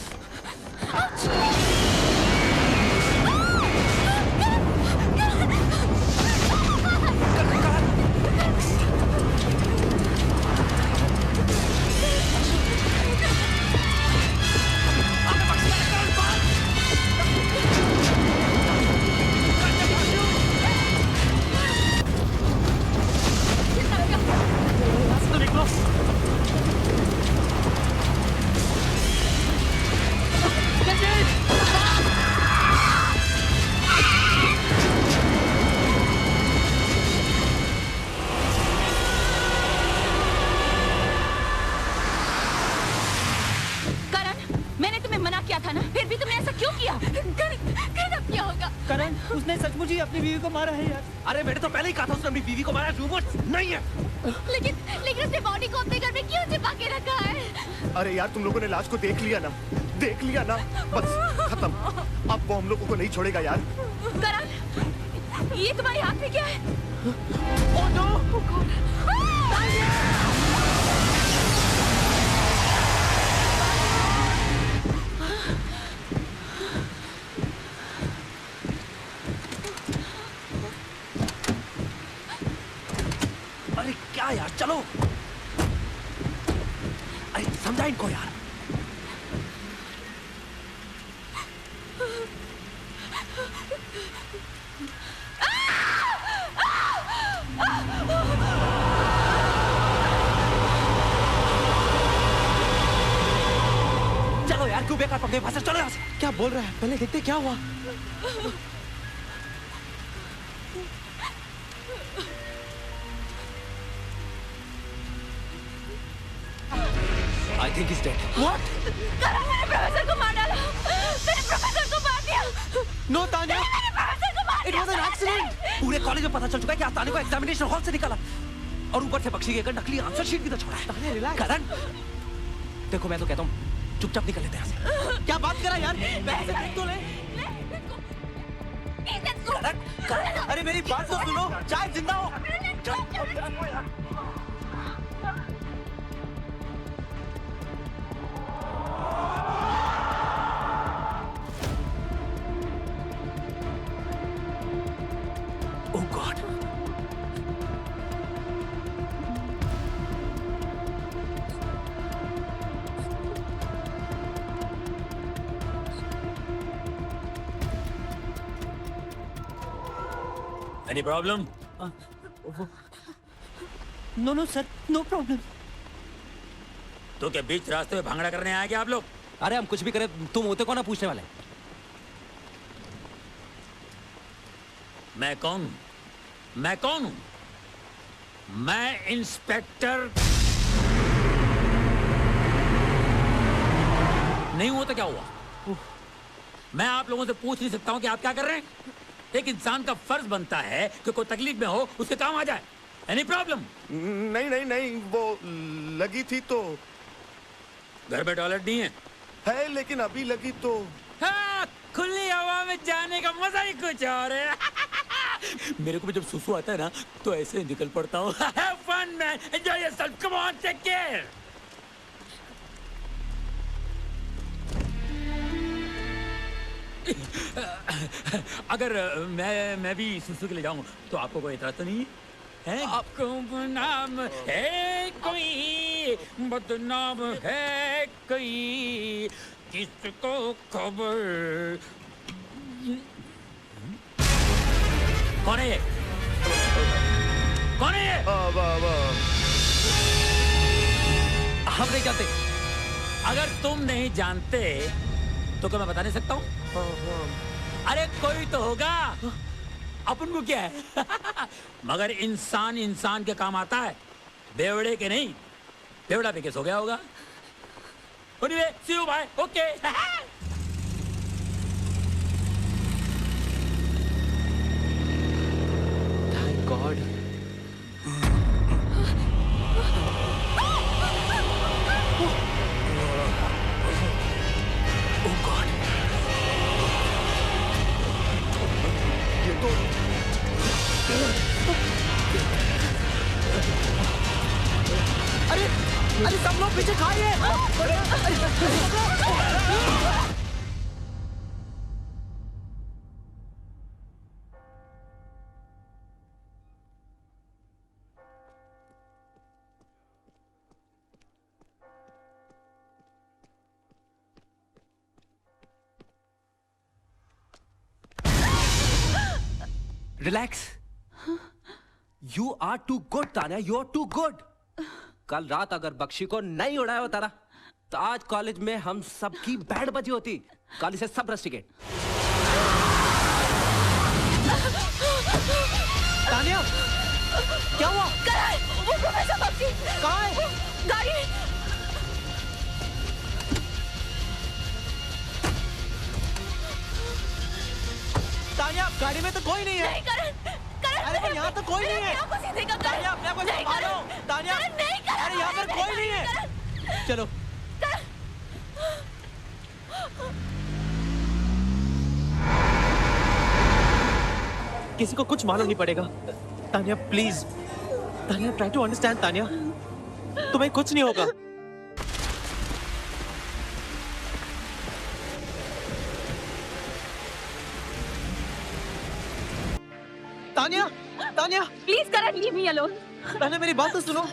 करण उसने सचमुच ही अपनी बीवी को मारा है यार। अरे मैंने तो पहले ही कहा था उसने अपनी बीवी को मारा। रूमर्स नहीं है। लेकिन उसने बॉडी को अपने घर में क्यों छिपा के रखा है? अरे यार तुम लोगों ने लाश को देख लिया ना, देख लिया ना, बस खत्म। अब वो हम लोगों को नहीं छोड़ेगा यार। करण ये तुम्हारे हाथ में क्या है? Oh no! अरे क्या यार, चलो। अरे समझा इनको यार। चलो यार, क्यों बेकार पकड़े भाषा, चलो यहाँ से। क्या बोल रहा है, पहले देखते क्या हुआ। I think he's dead. What? करण मैंने प्रोफेसर को मार डाला। मैंने प्रोफेसर को मार दिया। No, Tanya. मैंने प्रोफेसर को मार It was an accident. पूरे कॉलेज में पता चल चुका है कि आज तान्या को एग्जामिनेशन हॉल से निकाला और ऊपर से बख्शी के नकली आंसर शीट भी तो छोड़ा है। तान्या रिलैक्स। करण, देखो मैं तो कहता हूँ चुपचाप निकल लेते हैं यहाँ से। क्या बात करा यार? देख तो ले। करण, अरे मेरी बात तो सुनो, चाहे जिंदा हो। Oh God. Any problem? No, sir. No problem. तो क्या बीच रास्ते में भांगड़ा करने आए क्या आप लोग? अरे हम कुछ भी करें, तुम होते कौन ना पूछने वाले? मैं कौन हूं? मैं कौन हूं? मैं इंस्पेक्टर नहीं हुआ तो क्या हुआ? मैं आप लोगों से पूछ नहीं सकता हूं कि आप क्या कर रहे हैं? एक इंसान का फर्ज बनता है कि कोई तकलीफ में हो उसके काम आ जाए। Any problem? नहीं नहीं नहीं, वो लगी थी तो। घर में टॉयलेट नहीं है लेकिन अभी लगी तो। हाँ, खुली हवा में जाने का मजा ही कुछ और है। मेरे को भी जब सुसु आता है ना तो ऐसे ही निकल पड़ता हूँ। Have fun, man. Enjoy yourself. Come on, take care. अगर मैं भी सुसु के लिए जाऊँ तो आपको कोई इतराज तो नहीं है? आपको नाम है कोई, बदनाम है कोई, किसको खबर? कौन है ये? कौन है ये? हम नहीं जानते। अगर तुम नहीं जानते तो क्या मैं बता नहीं सकता हूँ? अरे कोई तो होगा, अपन को क्या है? मगर इंसान इंसान के काम आता है, बेवड़े के नहीं। बेवड़ा पे केस हो गया होगा। Anyway, see you, bye. Okay. Thank God. Oh God. ये तो अरे अरे सब लोग पीछे खाइए। Relax. You are too good Tanya, you are too good. कल रात अगर बख्शी को नहीं उड़ाया होता ना तो आज कॉलेज में हम सबकी बैंड बजी होती। कल इसे सब रस्टिकेट। तान्या, क्या हुआ? वो प्रोफेसर बख्शी कहाँ है? गाड़ी में। तान्या, गाड़ी में तो कोई नहीं है। नहीं करण, अरे पर यहाँ तो कोई नहीं है। तान्या, अपने आप को संभालो। तान्या, अरे यहाँ पर कोई नहीं है। चलो। किसी को कुछ मालूम नहीं पड़ेगा। Tanya please, Tanya try to understand. Tanya, तुम्हें कुछ नहीं होगा। Tanya, Tanya please Karan, leave me alone. Tanya मेरी बात तो सुनो।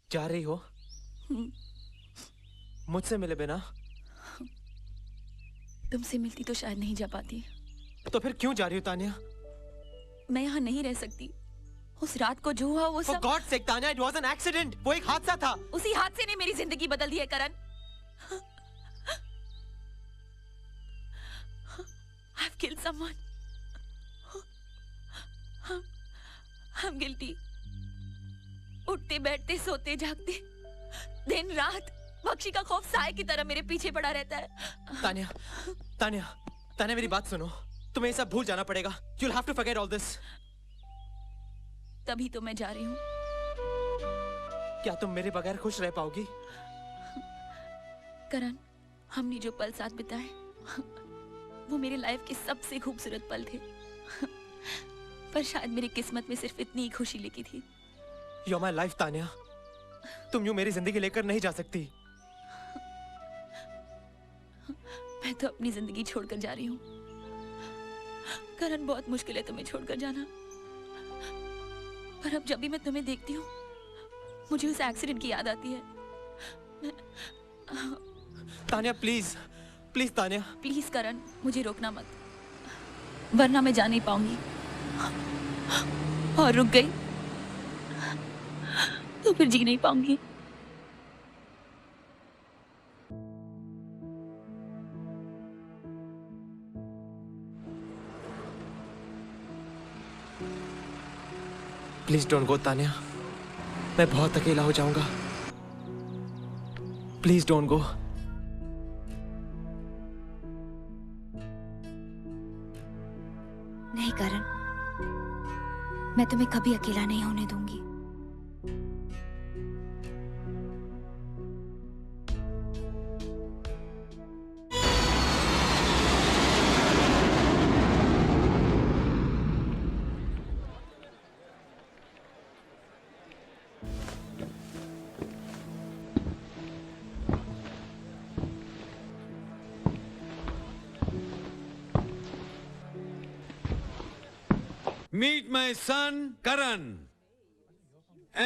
जा रही हो मुझसे मिले बिना? तुमसे मिलती तो शायद नहीं जा पाती। तो फिर क्यों जा रही हो तान्या? मैं यहाँ नहीं रह सकती। उस रात को जो हुआ वो सब। For God's sake, Tanya, it was an accident. वो एक हादसा था। उसी हादसे ने मेरी जिंदगी बदल दी है करण। I've killed someone. I'm guilty. उठते बैठते सोते जागते दिन रात बख्शी का खौफ साए की तरह मेरे पीछे पड़ा रहता है। तान्या, तान्या, तान्या मेरी बात सुनो। तुम्हें ये सब भूल जाना पड़ेगा। You'll have to forget all this. तभी तो मैं जा रही हूँ। क्या तुम मेरे बगैर खुश रह पाओगी? करण, हमने जो पल साथ बिताए वो मेरे लाइफ के सबसे खूबसूरत पल थे। पर शायद मेरी किस्मत में सिर्फ इतनी ही खुशी लिखी थी। You're my life, Tanya. तुम यूं मेरी जिंदगी लेकर नहीं जा सकती। मैं तो अपनी जिंदगी छोड़कर जा रही हूँ। करण, बहुत मुश्किल है तुम्हें छोड़कर जाना। पर अब जब भी मैं तुम्हें देखती हूँ मुझे उस एक्सीडेंट की याद आती है। Tanya please, please Tanya. Please Karan, मुझे रोकना मत, वरना मैं जा नहीं पाऊंगी। और रुक गई तो फिर जी नहीं पाऊंगी। प्लीज डोंट गो तान्या, मैं बहुत अकेला हो जाऊंगा। Please don't go. नहीं करण, मैं तुम्हें कभी अकेला नहीं होने दूंगी। Meet my son, Karan,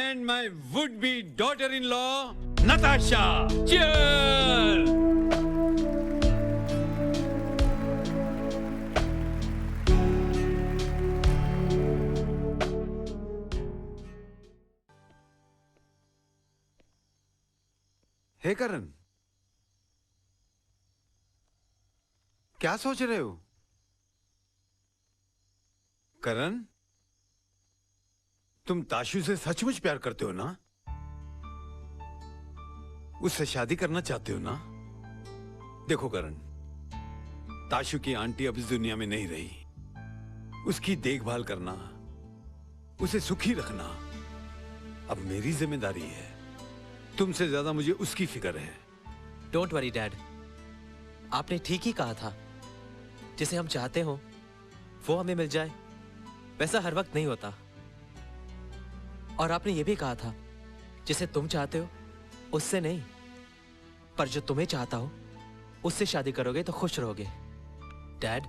and my would-be daughter-in-law, Natasha. Cheers! हे करण, क्या सोच रहे हो? करण, तुम ताशु से सचमुच प्यार करते हो ना? उससे शादी करना चाहते हो ना? देखो करण, ताशु की आंटी अब इस दुनिया में नहीं रही। उसकी देखभाल करना, उसे सुखी रखना अब मेरी जिम्मेदारी है। तुमसे ज्यादा मुझे उसकी फिक्र है। डोंट वरी डैड, आपने ठीक ही कहा था। जिसे हम चाहते हो वो हमें मिल जाए, वैसा हर वक्त नहीं होता। और आपने ये भी कहा था, जिसे तुम चाहते हो उससे नहीं, पर जो तुम्हें चाहता हो उससे शादी करोगे तो खुश रहोगे। डैड,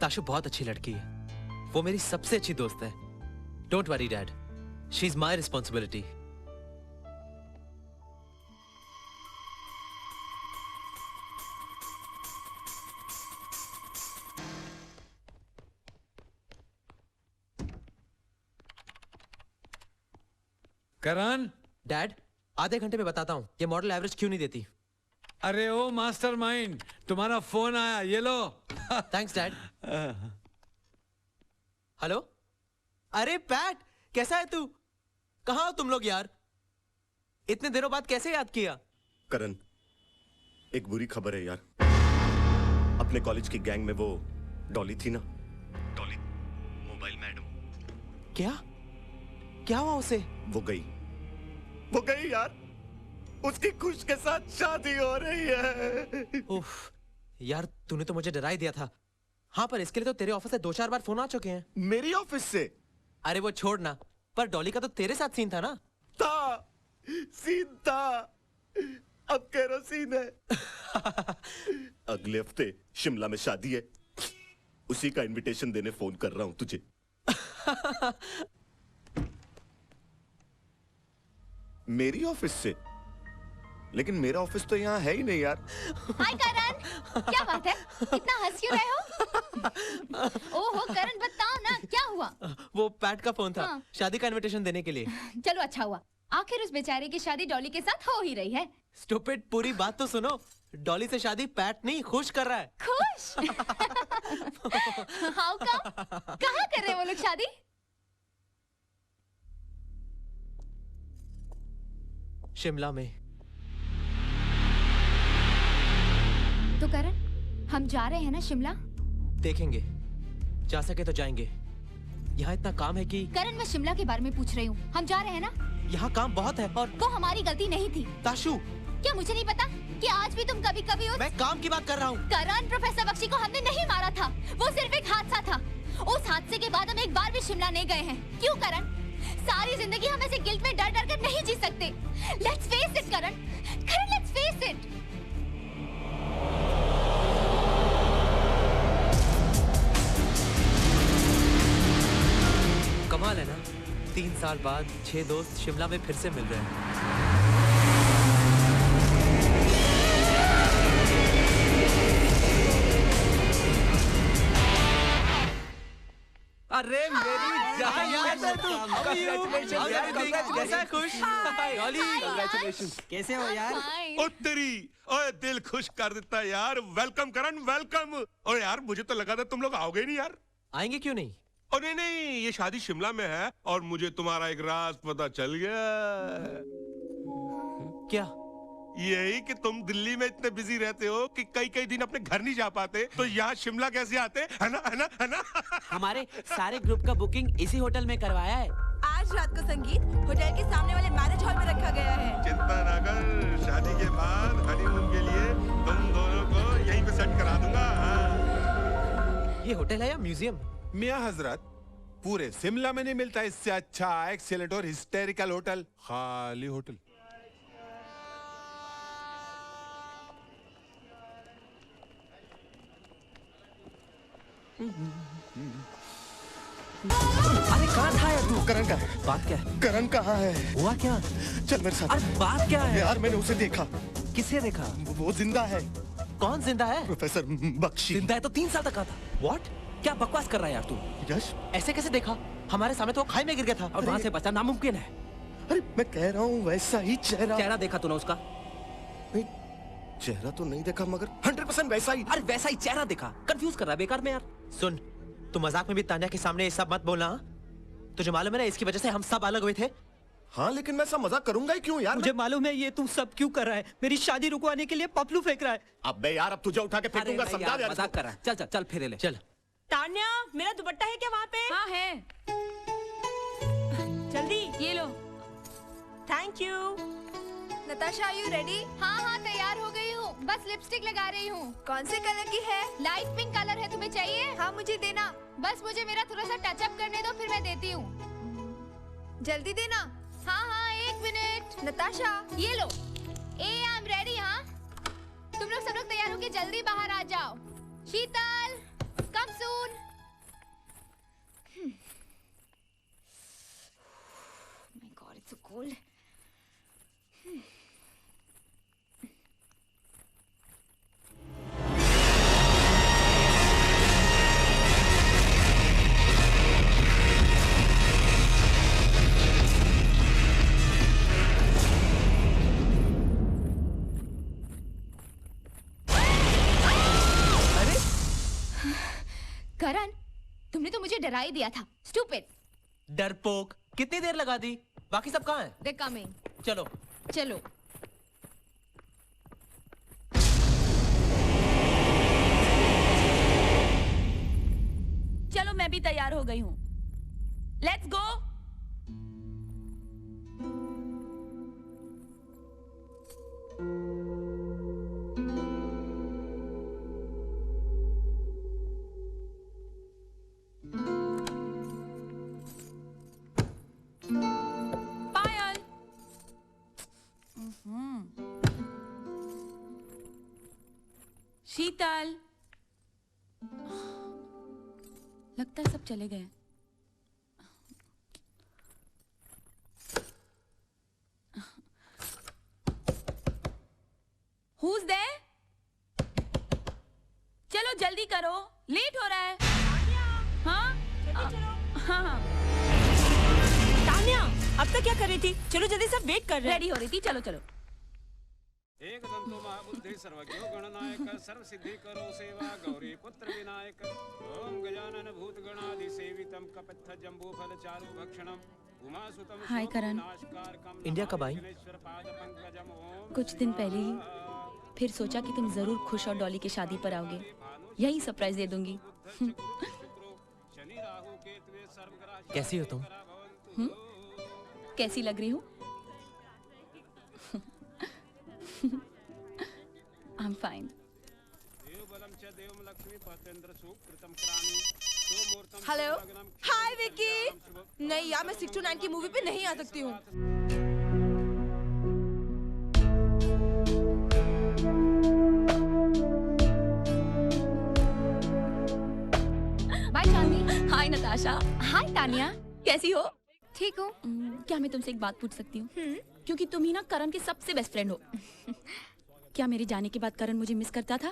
ताशु बहुत अच्छी लड़की है, वो मेरी सबसे अच्छी दोस्त है। Don't worry dad, she is my responsibility. Karan, dad, आधे घंटे में बताता हूं ये मॉडल एवरेज क्यों नहीं देती। अरे ओ मास्टरमाइंड, तुम्हारा फोन आया, ये लो। Thanks dad. हेलो, अरे पैट, कैसा है तू? कहाँ हो तुम लोग यार? इतने दिनों बाद कैसे याद किया? करण, एक बुरी खबर है यार। अपने कॉलेज की गैंग में वो डॉली थी ना, डॉली, मोबाइल मैडम। क्या हुआ उसे? वो गई यार। उसकी खुश के साथ शादी हो रही है। उफ, यार तूने तो मुझे डरा ही दिया था। हाँ, पर इसके लिए तो तेरे ऑफिस से 2-4 बार फोन आ चुके हैं। मेरी ऑफिस से? अरे वो छोड़ना, पर डॉली का तो तेरे साथ सीन था ना? सीन था, अब केरोसिन है। अगले हफ्ते शिमला में शादी है, उसी का इनविटेशन देने फोन कर रहा हूं तुझे। मेरी ऑफिस से? लेकिन मेरा ऑफिस तो यहाँ है ही नहीं यार। हाय करण, क्या बात है? इतना हंस क्यों रहे हो? ओहो करण, बताओ ना क्या हुआ? वो पैट का फोन था। हाँ। शादी का इनविटेशन देने के लिए। चलो अच्छा हुआ, आखिर उस बेचारे की शादी डॉली के साथ हो ही रही है। स्टूपिड, पूरी बात तो सुनो। डॉली से शादी पैट नहीं खुश कर रहा है। खुश? How come? कहाँ कर रहे हैं वो लोग शादी? शिमला में। तो करण, हम जा रहे हैं ना शिमला? देखेंगे, जा सके तो जाएंगे। यहाँ इतना काम है कि। करण, मैं शिमला के बारे में पूछ रही हूँ। हम जा रहे हैं ना? यहाँ काम बहुत है और वो हमारी गलती नहीं थी। ताशु, क्या मुझे नहीं पता कि आज भी तुम कभी कभी मैं काम की बात कर रहा हूँ। करण, प्रोफेसर बख्शी को हमने नहीं मारा था, वो सिर्फ एक हादसा था। उस हादसे के बाद हम एक बार भी शिमला नहीं गए हैं। क्यों करण? सारी जिंदगी हम ऐसे गिल्ट में डर डर कर नहीं जी सकते। Let's face it Karan, Karan let's face it. कमाल है ना, 3 साल बाद 6 दोस्त शिमला में फिर से मिल रहे हैं। अरे मेरी जान यार, कैसा है? खुश? कैसे हो यार? ओ तेरी, ओए दिल खुश कर देता यार। वेलकम करण, वेलकम। और यार मुझे तो लगा था तुम लोग आओगे नहीं यार। आएंगे क्यों नहीं? और नहीं नहीं, ये शादी शिमला में है और मुझे तुम्हारा एक राज पता चल गया। क्या? यही कि तुम दिल्ली में इतने बिजी रहते हो कि कई कई दिन अपने घर नहीं जा पाते, तो यहाँ शिमला कैसे आते? है ना, है ना, है ना? हमारे सारे ग्रुप का बुकिंग इसी होटल में करवाया है। आज रात को संगीत होटल के सामने वाले मैरिज हॉल में रखा गया है। चिंता ना कर, शादी के बाद हनीमून के लिए तुम दोनों को यहीं पे सेट करा दूंगा। ये होटल है या म्यूजियम? मियां हजरत, पूरे शिमला में नहीं मिलता इससे अच्छा एक्सीलेंट और हिस्टेरिकल होटल। खाली होटल। अरे कहाँ था यार तू? करण कहाँ है? बात क्या है? करण कहाँ है? हुआ क्या? चल मेरे साथ। अरे बात क्या है? यार मैंने उसे देखा। किसे देखा? वो जिंदा है। कौन जिंदा है? प्रोफेसर बख्शी। जिंदा है तो 3 साल तक था। What? क्या बकवास कर रहा है यार तू? यश, ऐसे कैसे देखा? हमारे सामने तो वो खाई में गिर गया था और वहां से बचना नामुमकिन है। अरे मैं कह रहा हूँ वैसा ही चेहरा। चेहरा देखा तूने उसका? चेहरा तो नहीं देखा मगर 100% वैसा ही। अरे वैसा ही चेहरा देखा। कंफ्यूज कर रहा है बेकार में यार। सुन, तू मजाक में भी तान्या के सामने ये सब मत बोलना। तुझे मालूम है ना इसकी वजह से हम सब अलग हुए थे। हाँ लेकिन मैं ऐसा मजाक करूंगा ही क्यों यार? मुझे मालूम है ये तू सब क्यों कर रहा है। मेरी शादी रुकवाने के लिए पपलू फेंक रहा है। अबे यार अब तुझे उठा के फेंकूंगा, समझा यार। मजाक कर रहा है। चल चल चल फेरे ले। चल। तान्या, मेरा दुपट्टा है क्या वहाँ पे? हाँ है। जल्दी ये लो। Thank you. Natasha, are you ready? हाँ हाँ तैयार हो गई हूँ, बस लिपस्टिक लगा रही हूँ। कौन से कलर की है? लाइट पिंक कलर है, तुम्हें चाहिए? हाँ मुझे देना। बस मुझे मेरा थोड़ा सा टचअप करने दो, फिर मैं देती हूँ। जल्दी देना। हाँ हाँ 1 मिनट। नताशा, ये लो। I am ready. हाँ तुम लोग सब लोग तैयार होके जल्दी बाहर आ जाओ। शीतल, कम सून। My God, it's so cold. करण, तुमने तो मुझे डरा ही दिया था। स्टूपिड। डरपोक। कितनी देर लगा दी? बाकी सब कहाँ हैं? They're coming. चलो चलो। चलो मैं भी तैयार हो गई हूँ। Let's go. पायल। शीतल। लगता है सब चले गए। Who's there? चलो जल्दी करो, लेट हो रहा है। हाँ? हाँ। तान्या, अब तक क्या कर रही थी? चलो जल्दी, सब वेट कर रहे हैं। रेडी हो रही थी, चलो चलो। एकदंतो महाबुद्धि सर्वज्ञो गणनायक सर्वसिद्धि करो सेवा गौरी पुत्र विनायक ओम गजानन भूत गणाधि सेवितम कपित्थ जंबू फल चारु भक्षणम उमासुतम। हाय करण। इंडिया कब आई? कुछ दिन पहले ही। फिर सोचा कि तुम जरूर खुश और डॉली की शादी पर आओगे, यही सरप्राइज दे दूंगी। कैसी हो तुम? कैसी लग रही हूँ? I'm fine. हेलो, हाय विकी। नहीं यार, मैं 6 to 9 की मूवी पे नहीं आ सकती हूँ। बाय चांदी। हाय नताशा। हाय तान्या। कैसी हो? ठीक हूँ। क्या मैं तुमसे एक बात पूछ सकती हूँ? क्योंकि तुम ही ना करण के सबसे बेस्ट फ्रेंड हो। क्या मेरे जाने के बाद करण मुझे मिस करता था?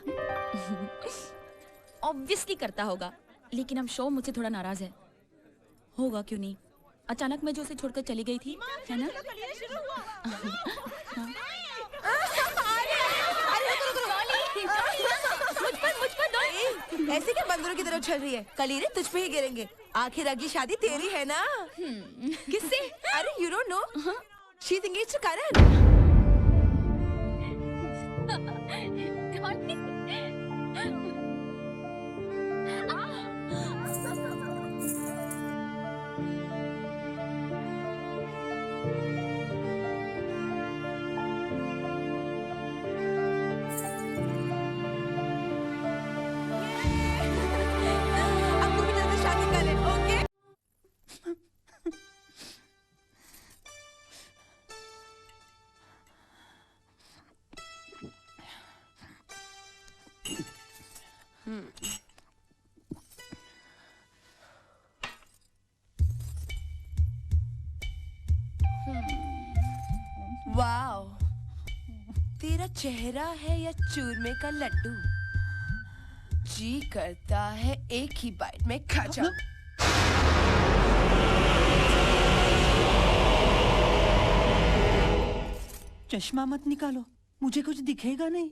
ऑब्वियसली करता होगा, लेकिन हम शो मुझसे थोड़ा नाराज है। होगा क्यों नहीं? अचानक मैं जो उसे छोड़कर चली गई थी, है ना? मुझ पर दो। ऐसे क्या बंदरों की तरह उछल रही है? कलीरे तुझ पे ही गिरेंगे। आखिर अगली शादी तेरी है ना? किससे? अरे you don't know? She's engaged to Karan. Wow, तेरा चेहरा है या चूरमे का लड्डू? जी करता है एक ही बाइट में खा जाऊं। चश्मा मत निकालो, मुझे कुछ दिखेगा नहीं।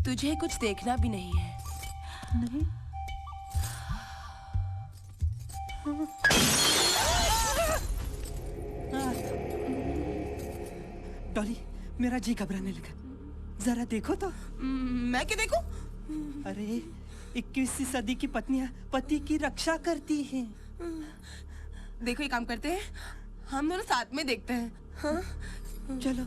तुझे कुछ देखना भी नहीं है। नहीं। डॉली, मेरा जी घबराने लगा। जरा देखो तो। मैं क्या देखूं? अरे 21वीं सदी की पत्नियां पति की रक्षा करती हैं। देखो, ये काम करते हैं, हम दोनों साथ में देखते हैं। हाँ? चलो।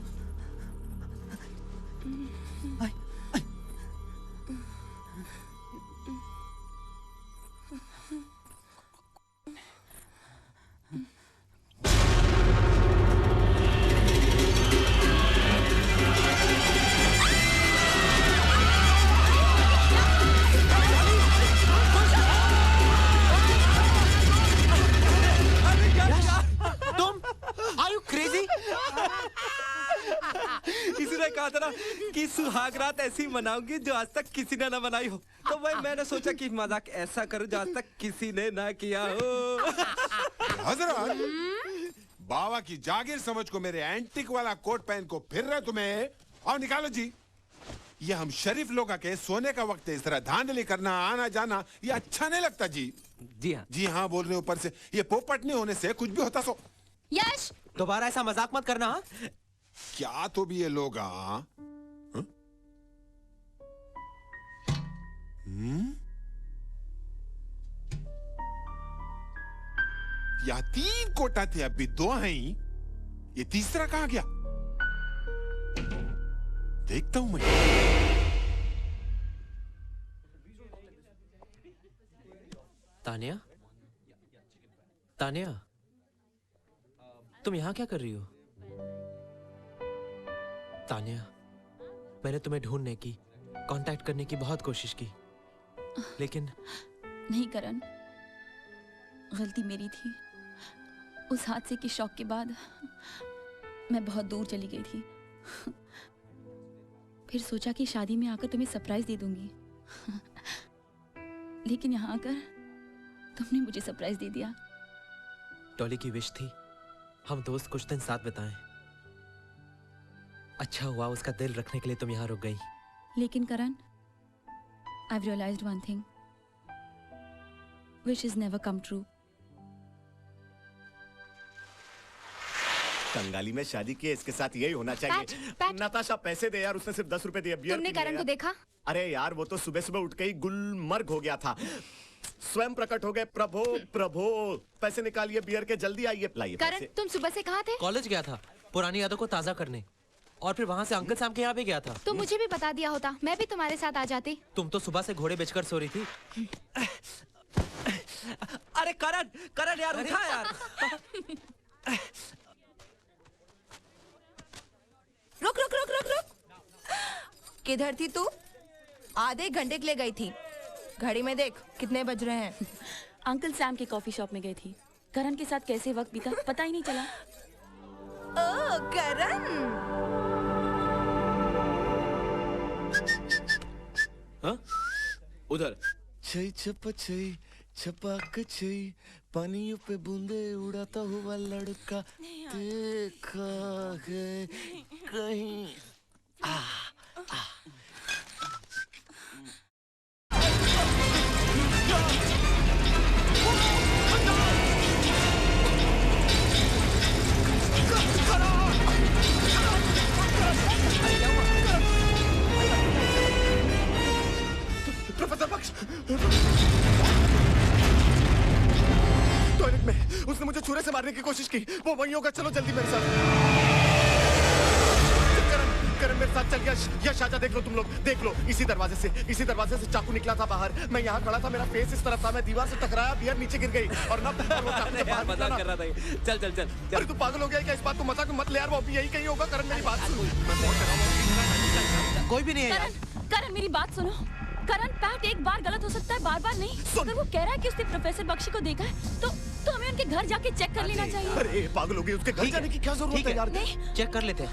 किसी ने कहा था ना कि सुहाग रात ऐसी मनाऊंगी जो आज तक किसी ने ना मनाई हो, तो भाई मैंने सोचा कि मजाक ऐसा करूं जो आज तक किसी ने ना किया हो। हजरत, बाबा की जागीर समझ को मेरे एंटिक वाला कोट पहन को फिर रहे तुम्हें, और निकालो जी। ये हम शरीफ लोग के सोने का वक्त है, इस तरह धांधली करना आना जाना ये अच्छा नहीं लगता जी। जी हाँ बोल रहे ऊपर से, ये पोपट नहीं होने से कुछ भी होता सो। यश, दोबारा ऐसा मजाक मत करना। क्या तो भी ये लोग या 3 कोटा थे, अभी 2 हैं, ये तीसरा कहां गया? देखता हूं मैं। तानिया, तानिया, तुम यहां क्या कर रही हो? तानिया, मैंने तुम्हें ढूंढने की, कांटेक्ट करने की बहुत कोशिश की, लेकिन नहीं करण, गलती मेरी थी। उस हादसे के शॉक के बाद मैं बहुत दूर चली गई थी। फिर सोचा कि शादी में आकर तुम्हें सरप्राइज दे दूंगी, लेकिन यहाँ आकर तुमने मुझे सरप्राइज दे दिया। डॉली की विश थी हम दोस्त कुछ दिन साथ बिताएं। अच्छा हुआ उसका दिल रखने के लिए तुम यहाँ रुक गई। लेकिन करण, I've realized one thing. Wishes never come true. कंगाली में शादी की, इसके साथ यही होना चाहिए। नताशा पैसे दे यार, उसने सिर्फ 10 रुपए दिए। बियर तुमने करण को देखा? अरे यार वो तो सुबह सुबह उठ के ही गुलमर्ग हो गया था। स्वयं प्रकट हो गए। प्रभो प्रभो, पैसे निकालिए बियर के, जल्दी आइए। लाइए करण, तुम सुबह से कहाँ थे? कॉलेज गया था, पुरानी यादों को ताजा करने, और फिर वहाँ से अंकल सैम के यहाँ भी गया था। तो मुझे भी बता दिया होता, मैं भी तुम्हारे साथ आ जाती। तुम तो सुबह से घोड़े बेचकर सो रही थी। अरे करण, करण यार उठा यार। रुक रुक रुक रुक रुक, किधर थी तू? आधे घंटे के लिए गई थी। घड़ी में देख कितने बज रहे हैं। अंकल सैम के कॉफी शॉप में गई थी। करण के साथ कैसे वक्त बीता पता ही नहीं चला। ओ करण, हाँ? उधर छई छप छई छपाक छई, पानियों पे बूंदे उड़ाता हुआ लड़का देखा है कहीं। टॉयलेट में उसने मुझे छुरे से मारने की कोशिश की। वो वहीं होगा, चलो जल्दी मेरे साथ। करण मेरे साथ चल गया। यश आजा, देख लो तुम लोग, देख लो। इसी दरवाजे से चाकू निकला था बाहर। मैं यहाँ खड़ा था, मेरा फेस इस तरफ था, मैं दीवार से टकराया, बियर नीचे गिर गई और ना वो चाकू जब बाहर निकला ना। कर रहा था। चल चल चल अरे तू पागल हो गया क्या? इस बात को मजाक मत ले यार, वो अभी यही कहीं होगा। करण मेरी बात सुन। कोई भी नहीं है यार। करण मेरी बात सुनो। करण पैट एक बार गलत हो सकता है, बार बार नहीं। अगर वो कह रहा है कि उसने प्रोफेसर बख्शी को देखा है तो हमें उनके घर जाके चेक कर लेना चाहिए। अरे पागल हो गई, उसके घर जाने की क्या जरूरत है यार? चेक कर लेते हैं।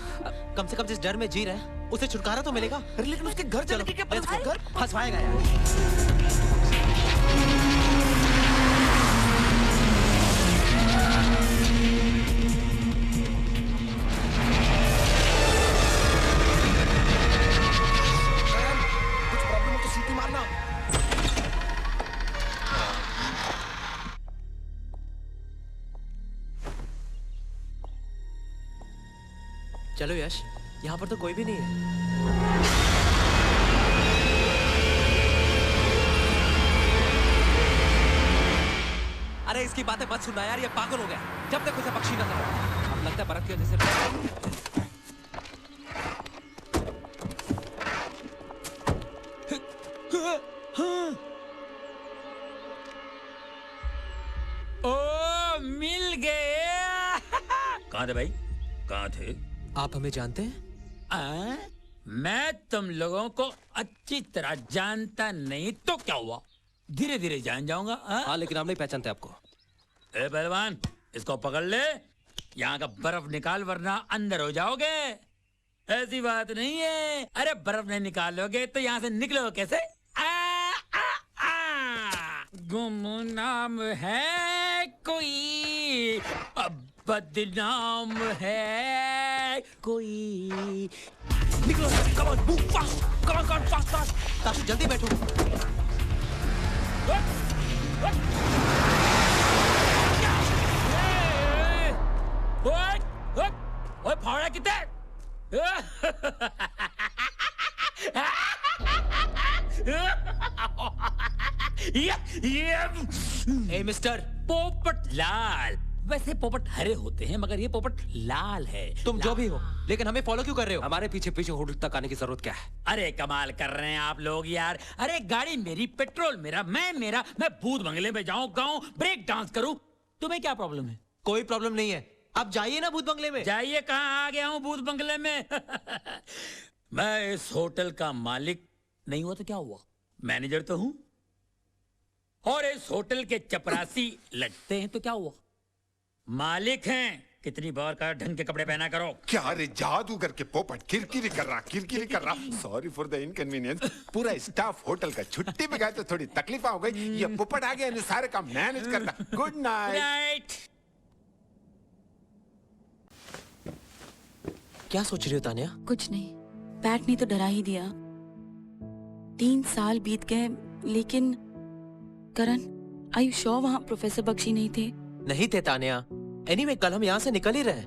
कम से कम जिस डर में जी रहे हैं उसे छुटकारा तो मिलेगा। अरे लेकिन उसके घर जाने की क्या पता? घर फंसवाएगा यार। चलो यश, यहाँ पर तो कोई भी नहीं है। अरे इसकी बातें मत सुनना यार, ये पागल हो गया। जब देखो उसे पक्षी नजर आता। अब लगता है बर्फ की वजह से। ओ मिल गए। कहाँ थे भाई, कहाँ थे? आप हमें जानते हैं? मैं तुम लोगों को अच्छी तरह जानता नहीं तो क्या हुआ, धीरे धीरे जान जाऊंगा। हाँ लेकिन हम नहीं पहचानते आपको। ए पहलवान, इसको पकड़ ले, यहाँ का बर्फ निकाल वरना अंदर हो जाओगे। ऐसी बात नहीं है। अरे बर्फ नहीं निकालोगे तो यहाँ से निकलो कैसे? गुमनाम है कोई, बदनाम है कोई। निकलो, come on, move fast, come on, fast. Tashu जल्दी बैठो। ओए फावड़ा कितने? ए मिस्टर पोपट लाल, वैसे पोपट हरे होते हैं मगर ये पोपट लाल है। तुम जो भी हो, लेकिन हमें फॉलो क्यों कर रहे हो? हमारे पीछे पीछे होटल तक आने की जरूरत क्या है? अरे कमाल कर रहे हैं आप लोग यार। अरे गाड़ी मेरी, पेट्रोल मेरा, मैं भूत बंगले में जाऊं, गाऊं, ब्रेक डांस करूं, तुम्हें क्या प्रॉब्लम है? कोई प्रॉब्लम नहीं है। आप जाइए ना भूत बंगले में। जाइए, कहाँ आ गया हूँ भूत बंगले में। मैं इस होटल का मालिक नहीं हुआ तो क्या हुआ, मैनेजर तो हूं। और इस होटल के चपरासी लगते हैं तो क्या हुआ, मालिक हैं। कितनी बार का ढंग के कपड़े पहना करो। क्या रे जादूगर के पोपट किरकिरी कर रहा। Sorry for the inconvenience. पूरा स्टाफ होटल का छुट्टी पे गए तो थोड़ी तकलीफ हो गई। ये पोपट आ गया, इन्हें सारे काम मैनेज करना। Good night. क्या सोच रही हो तानिया? कुछ नहीं, पैट ने तो डरा ही दिया। 3 साल बीत गए, लेकिन करण, आर यू श्योर वहाँ प्रोफेसर बख्शी नहीं थे? नहीं थे तानिया। एनीवे, कल हम यहाँ से निकल ही रहे।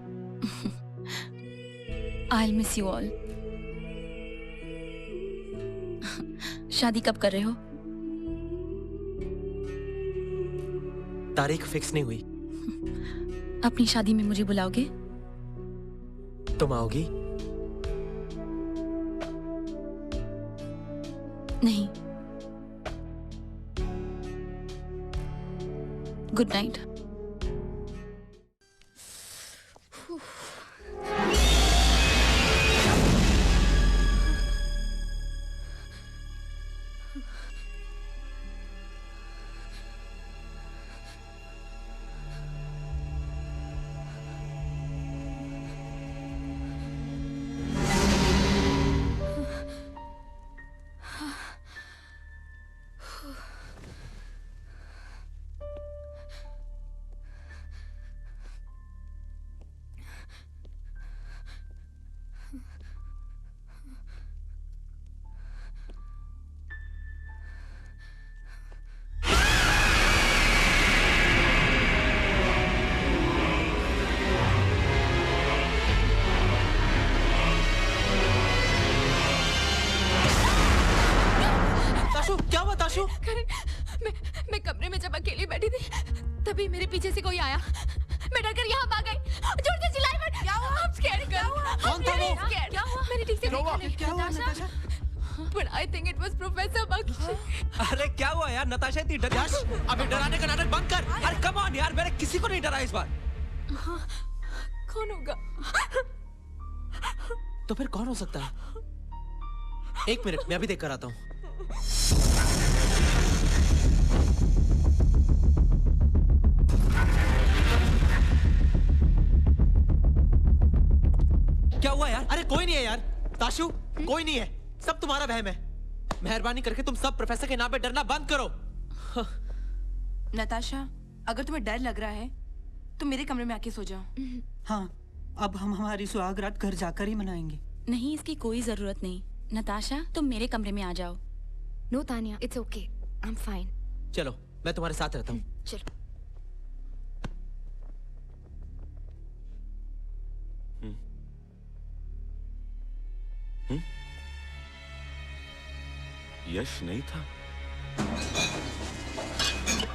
I'll miss you all. शादी कब कर रहे हो? तारीख फिक्स नहीं हुई। अपनी शादी में मुझे बुलाओगे? तुम आओगी? नहीं। Good night. ताशु मैं कमरे में जब अकेली बैठी थी तभी मेरे पीछे से कोई आया। मैं डरकर यहाँ भाग गई। जोर से चिल्लाई मत। क्या हुआ? I'm scared girl. कौन था वो? क्या हुआ? मैंने ठीक से देखा नहीं। क्या हुआ Natasha? But I think it was Professor Bakshi. अरे क्या हुआ यार नताशा इतनी डर यार अबे डराने का नाटक बंद कर अरे कम ऑन यार मैंने किसी को नहीं डरा इस बार हाँ, कौन होगा? तो फिर कौन हो सकता है एक मिनट मैं अभी देख कर आता हूँ क्या हुआ यार अरे कोई नहीं है यार ताशु कोई नहीं है सब तुम्हारा वहम है मेहरबानी करके तुम सब प्रोफेसर के नाम पे डरना बंद करो नताशा अगर तुम्हें डर लग रहा है तो मेरे कमरे में आके सो जाओ। हाँ अब हम हमारी सुहागरात घर जाकर ही मनाएंगे। नहीं इसकी कोई जरूरत नहीं नताशा तुम मेरे कमरे में आ जाओ। No Tanya it's okay I am fine. चलो मैं तुम्हारे साथ रहता हूँ चलो यश नहीं था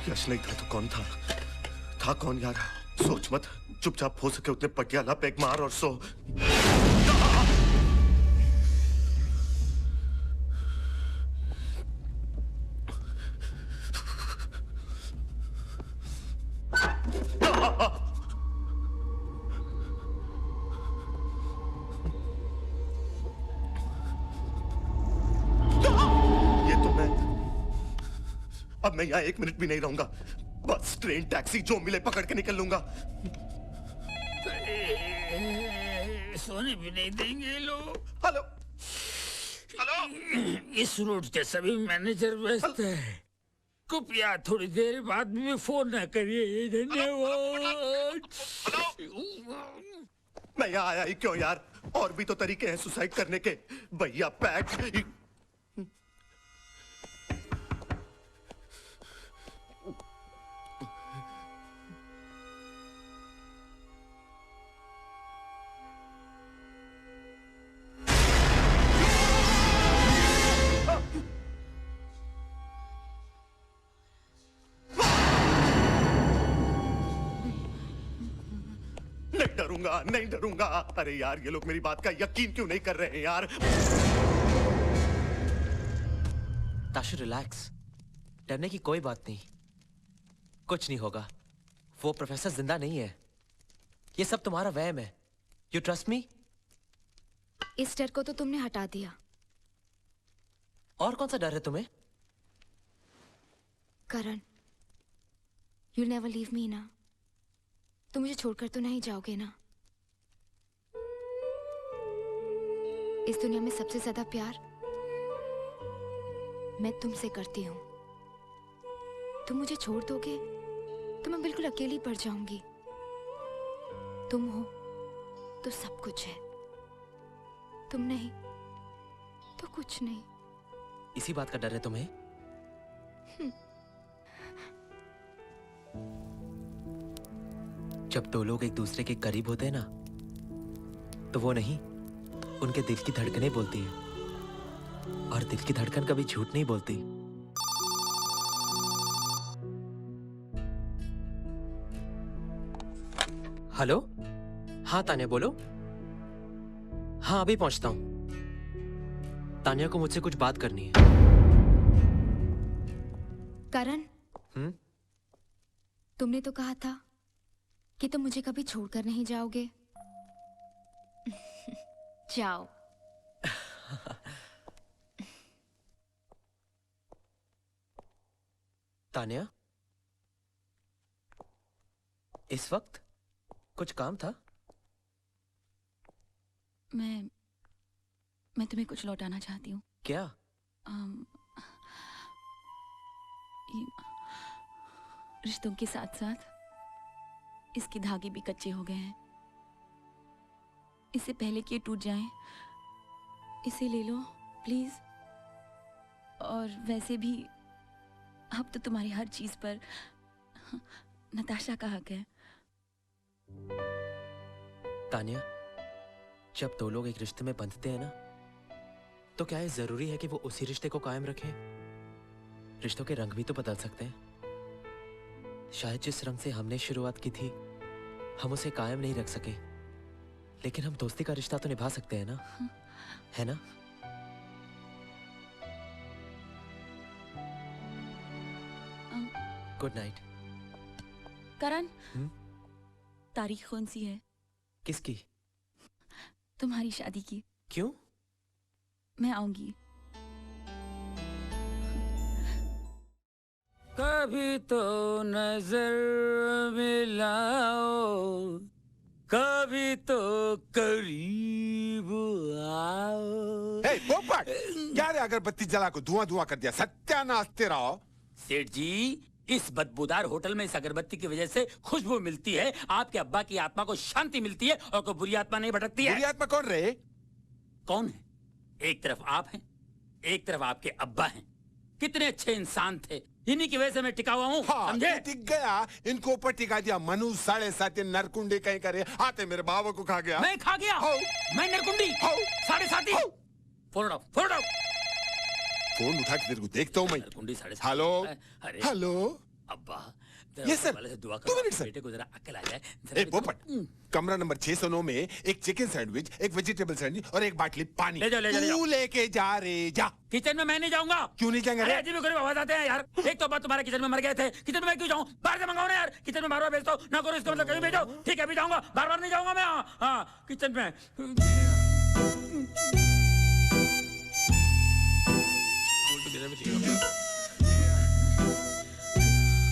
यश नहीं था तो कौन था कौन यार सोच मत चुपचाप हो सके उतने पटियाला पैक मार और सो अब मैं यहाँ 1 मिनट भी नहीं रहूंगा बस ट्रेन टैक्सी जो मिले पकड़ के निकल लूंगा। सोने भी नहीं देंगे लोग। हेलो इस रूट के सभी मैनेजर व्यस्त है कृपया थोड़ी देर बाद में फोन न करिए धन्यवाद। मैं यहाँ आया ही क्यों यार और भी तो तरीके हैं सुसाइड करने के भैया पैक नहीं डरूंगा। अरे यार ये लोग मेरी बात का यकीन क्यों नहीं कर रहे हैं यार। ताशु रिलैक्स डरने की कोई बात नहीं कुछ नहीं होगा वो प्रोफेसर जिंदा नहीं है ये सब तुम्हारा वहम है यू ट्रस्ट मी। इस डर को तो तुमने हटा दिया। और कौन सा डर है तुम्हें? करण यू नेवर लीव मी ना तुम मुझे छोड़कर तो नहीं जाओगे ना। इस दुनिया में सबसे ज्यादा प्यार मैं तुमसे करती हूँ। तुम मुझे छोड़ दोगे तो मैं बिल्कुल अकेली पड़ जाऊंगी। तुम हो तो सब कुछ है तुम नहीं तो कुछ नहीं। इसी बात का डर है तुम्हें? जब दो लोग एक दूसरे के करीब होते हैं ना तो वो नहीं उनके दिल की धड़कनें बोलती है और दिल की धड़कन कभी झूठ नहीं बोलती। हेलो हाँ तानिया बोलो। हाँ अभी पहुंचता हूं। तानिया को मुझसे कुछ बात करनी है। करण तुमने तो कहा था कि तुम मुझे कभी छोड़कर नहीं जाओगे। जाओ। तानिया इस वक्त कुछ काम था? मैं तुम्हें कुछ लौटाना चाहती हूँ। क्या? रिश्तों के साथ साथ इसके धागे भी कच्चे हो गए हैं। इससे पहले कि ये टूट जाएं, इसे ले लो प्लीज। और वैसे भी अब तो तुम्हारी हर चीज पर नताशा का हक है। तानिया जब दो लोग एक रिश्ते में बंधते हैं ना तो क्या ये जरूरी है कि वो उसी रिश्ते को कायम रखें रिश्तों के रंग भी तो बदल सकते हैं। शायद जिस रंग से हमने शुरुआत की थी हम उसे कायम नहीं रख सके, लेकिन हम दोस्ती का रिश्ता तो निभा सकते हैं ना, है ना? Good night. करण, तारीख कौन सी है? किसकी? तुम्हारी शादी की। क्यों? मैं आऊंगी। कभी तो नजर मिलाओ, कभी तो करीब आओ। हे पोपट, क्या रे अगरबत्ती जला को धुआं धुआं कर दिया, सत्यानाश तेरा। सेठ जी, इस बदबूदार होटल में इस अगरबत्ती की वजह से खुशबू मिलती है, आपके अब्बा की आत्मा को शांति मिलती है और कोई बुरी आत्मा नहीं भटकती है। बुरी आत्मा कौन रे? कौन है? एक तरफ आप हैं, एक तरफ आपके अब्बा हैं। कितने अच्छे इंसान थे, इन्हीं की वजह से मैं टिका हुआ हूँ। हाँ, समझे? टिक गया, इनको ऊपर टिका दिया। मनु 7.5 नरकुंडी कहीं करे आते मेरे बाबा को खा गया। मैं खा गया? मैं नरकुंडी? 7.5? फोन उठाओ, फोन उठाओ। फोन उठा के तेरे को देखता हूँ मैं। नरकुंडी 7.5। हेलो, अरे हेलो अब्बा, ये सर, वाले से दुआ 2 मिनट करो, सर। बेटे को जरा अक्ल आ जाए। ए पोपट, कमरा नंबर 609 में एक चिकन सैंडविच, एक वेजिटेबल सैंडविच और एक बाटली पानी। ले जाओ, ले जाओ, ले जाओ। तू लेके जा रे, जा। किचन में मैं नहीं जाऊंगा। क्यों नहीं जाएंगे? अरे अजीब गरीब आवाज आते हैं यार। एक तो बात, तुम्हारे किचन में मर गए थे, किचन में मैं क्यों जाऊं? बाहर से मंगाओ ना यार। किचन में बार बार भेजता हूं ना, करो इसका मतलब कहीं भेजो। ठीक है, अभी जाऊंगा, बार बार नहीं जाऊंगा मैं। हाँ, किचन में।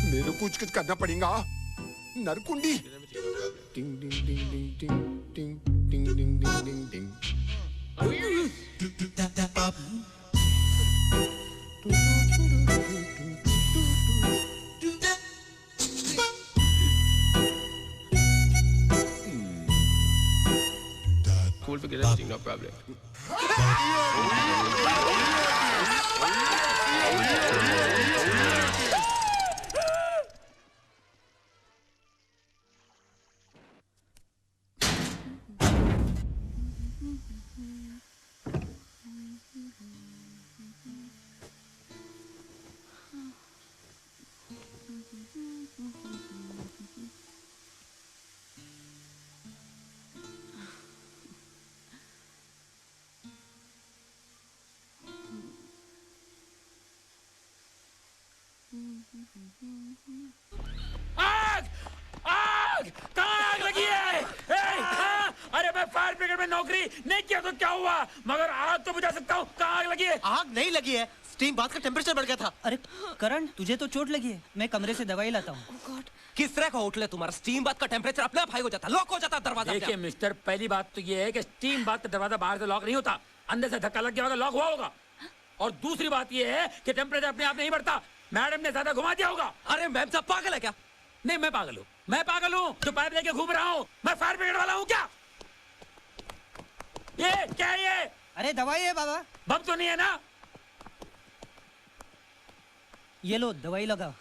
मेरे को कुछ करना पड़ेगा। नरकुंडी। टिंग टिंग टिंग टिंग टिंग टिंग टिंग टिंग टिंग टिंग टिंग। Cool, forget everything, no problem. आग! आग! कहाँ आग लगी है? कहाँ? अरे मैं फायर ब्रिगेड में नौकरी नहीं किया तो क्या हुआ, मगर आग तो बुझा सकता हूँ। कहाँ आग लगी है? आग नहीं लगी है, स्टीम बाथ का टेम्परेचर बढ़ गया था। अरे करण, तुझे तो चोट लगी है, मैं कमरे से दवाई लाता हूँ। किस तरह का होटल है तुम्हारा? स्टीम बाथ का टेम्परेचर अपने आप हाई हो जाता, लॉक हो जाता दरवाजा। देखिए मिस्टर, पहली बात तो ये है कि स्टीम बाथ का दरवाजा बाहर से लॉक नहीं होता, अंदर से धक्का लग गया होगा, लॉक हुआ होगा। और दूसरी बात ये है कि टेम्परेचर अपने आप नहीं बढ़ता, मैडम ने ज्यादा घुमा दिया होगा। अरे मैम साहब पागल है क्या? नहीं, मैं पागल हूँ, मैं पागल हूँ जो पाइप लेके घूम रहा हूँ। मैं फायर ब्रिगेड वाला हूँ क्या? ये क्या है ये? अरे दवाई है बाबा। बम तो नहीं है ना? ये लो दवाई लगाओ।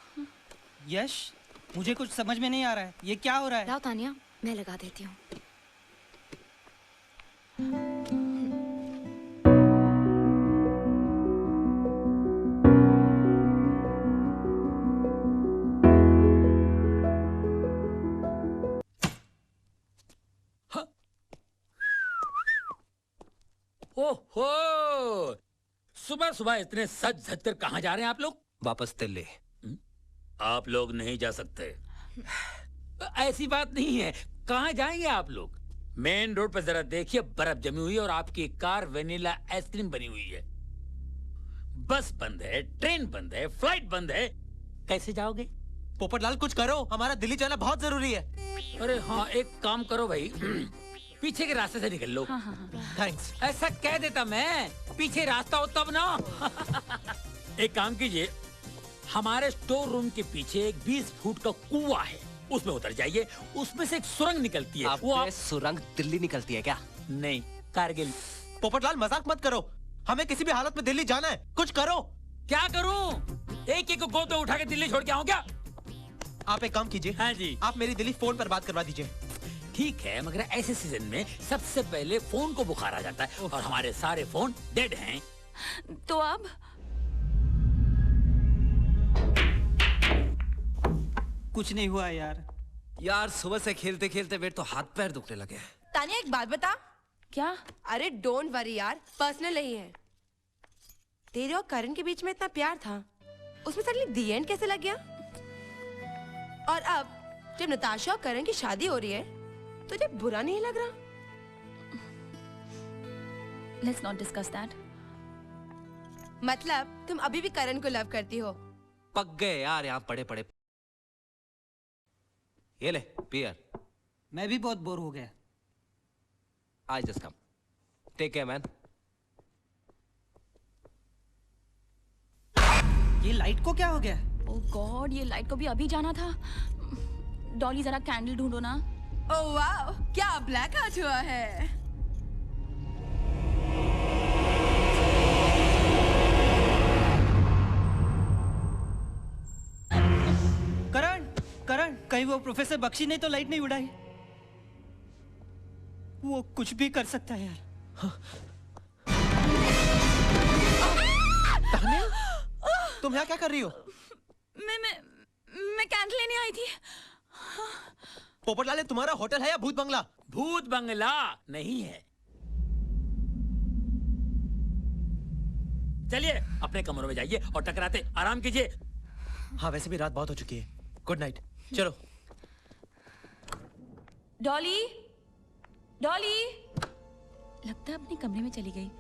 यश, मुझे कुछ समझ में नहीं आ रहा है, ये क्या हो रहा है? लाओ तानिया, मैं लगा देती हूँ। ओहो, सुबह सुबह इतने सज धज कर कहाँ जा रहे हैं आप लोग? वापस दिल्ली। आप लोग नहीं जा सकते। ऐसी बात नहीं है, कहाँ जाएंगे आप लोग? मेन रोड पर जरा देखिए, बर्फ जमी हुई है और आपकी कार वेनिला आइसक्रीम बनी हुई है। बस बंद है, ट्रेन बंद है, फ्लाइट बंद है, कैसे जाओगे? पोपटलाल कुछ करो, हमारा दिल्ली जाना बहुत जरूरी है। अरे हाँ, एक काम करो भाई, पीछे के रास्ते से निकल लो। थैंक्स। ऐसा कह देता मैं, पीछे रास्ता हो तब ना। एक काम कीजिए, हमारे स्टोर रूम के पीछे एक 20 फुट का कुआं है, उसमें उतर जाइए, उसमें से एक सुरंग निकलती है। वो आप... सुरंग दिल्ली निकलती है क्या? नहीं, कारगिल। पोपटलाल मजाक मत करो, हमें किसी भी हालत में दिल्ली जाना है, कुछ करो। क्या करूं? एक एक को गोद में उठा के दिल्ली छोड़ के आऊं क्या? आप एक काम कीजिए। हाँ जी। आप मेरी दिल्ली फोन पर बात करवा दीजिए। ठीक है, मगर ऐसे सीजन में सबसे पहले फोन को बुखार आ जाता है और हमारे सारे फोन डेड हैं। तो अब कुछ नहीं हुआ यार। यार सुबह से खेलते खेलते वेट तो हाथ पैर दुखने लगे हैं। तानिया एक बात बता। क्या? अरे डोंट वरी यार, पर्सनल नहीं है। तेरे और करण के बीच में इतना प्यार था, उसमें सडनली दी एंड कैसे लग गया? और अब जब नताशा और करण की शादी हो रही है, तुझे बुरा नहीं लग रहा? Let's not discuss that. मतलब तुम अभी भी करण को लव करती हो? पक गए यार यहाँ पड़े पड़े। ये ले पियर। मैं भी बहुत बोर हो गया। I just come. Take care man. ये लाइट को क्या हो गया? ओह गॉड, ये लाइट को भी अभी जाना था। डॉली जरा कैंडल ढूंढो ना। ओह वाओ, क्या ब्लैक आउट हुआ है। करण, करण, कहीं वो प्रोफेसर बख्शी ने तो लाइट नहीं उड़ाई? वो कुछ भी कर सकता है यार। तान्या, तुम यहाँ क्या कर रही हो? मैं कैंडल लेने आई थी। पोपटलाल, तुम्हारा होटल है या भूत बंगला? भूत बंगला नहीं है। चलिए अपने कमरों में जाइए और टकराते आराम कीजिए। हाँ वैसे भी रात बहुत हो चुकी है। Good night. चलो। डॉली, डॉली, लगता है अपने कमरे में चली गई।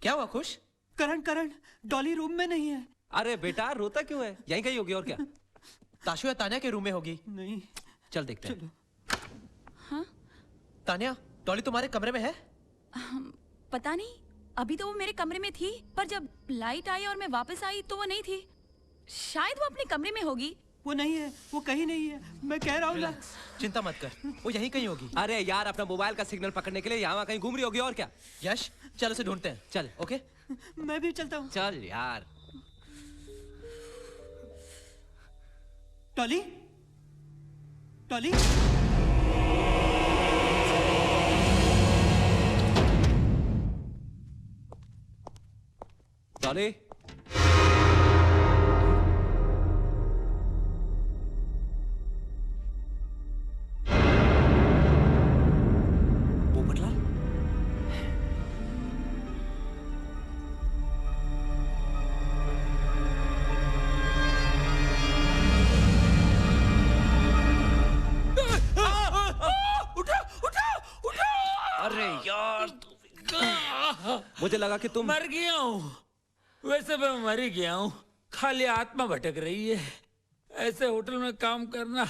क्या हुआ खुश? करण, करण, डॉली रूम में नहीं है। अरे बेटा रोता क्यों है? यहीं कहीं होगी और क्या? ताशु या तान्या के रूम में होगी। नहीं। चल देखते हैं। हाँ? तान्या, डॉली तुम्हारे कमरे में है? पता नहीं, अभी तो वो मेरे कमरे में थी, पर जब लाइट आई और मैं वापस आई तो वो नहीं थी। शायद वो अपने कमरे में होगी। वो नहीं है, वो कहीं नहीं है, मैं कह रहा हूँ ना। चिंता मत कर, वो यहीं कहीं होगी। अरे यार अपना मोबाइल का सिग्नल पकड़ने के लिए यहाँ कहीं घूम रही होगी और क्या। यश, चल उसे ढूंढते हैं। चल। ओके, मैं भी चलता हूँ। चल यार। टॉली, टॉली, टॉली, पोपटलाल, अरे यार मुझे लगा कि तुम मर गया हूँ। वैसे मैं मर ही गया हूँ, खाली आत्मा भटक रही है। ऐसे होटल में काम करना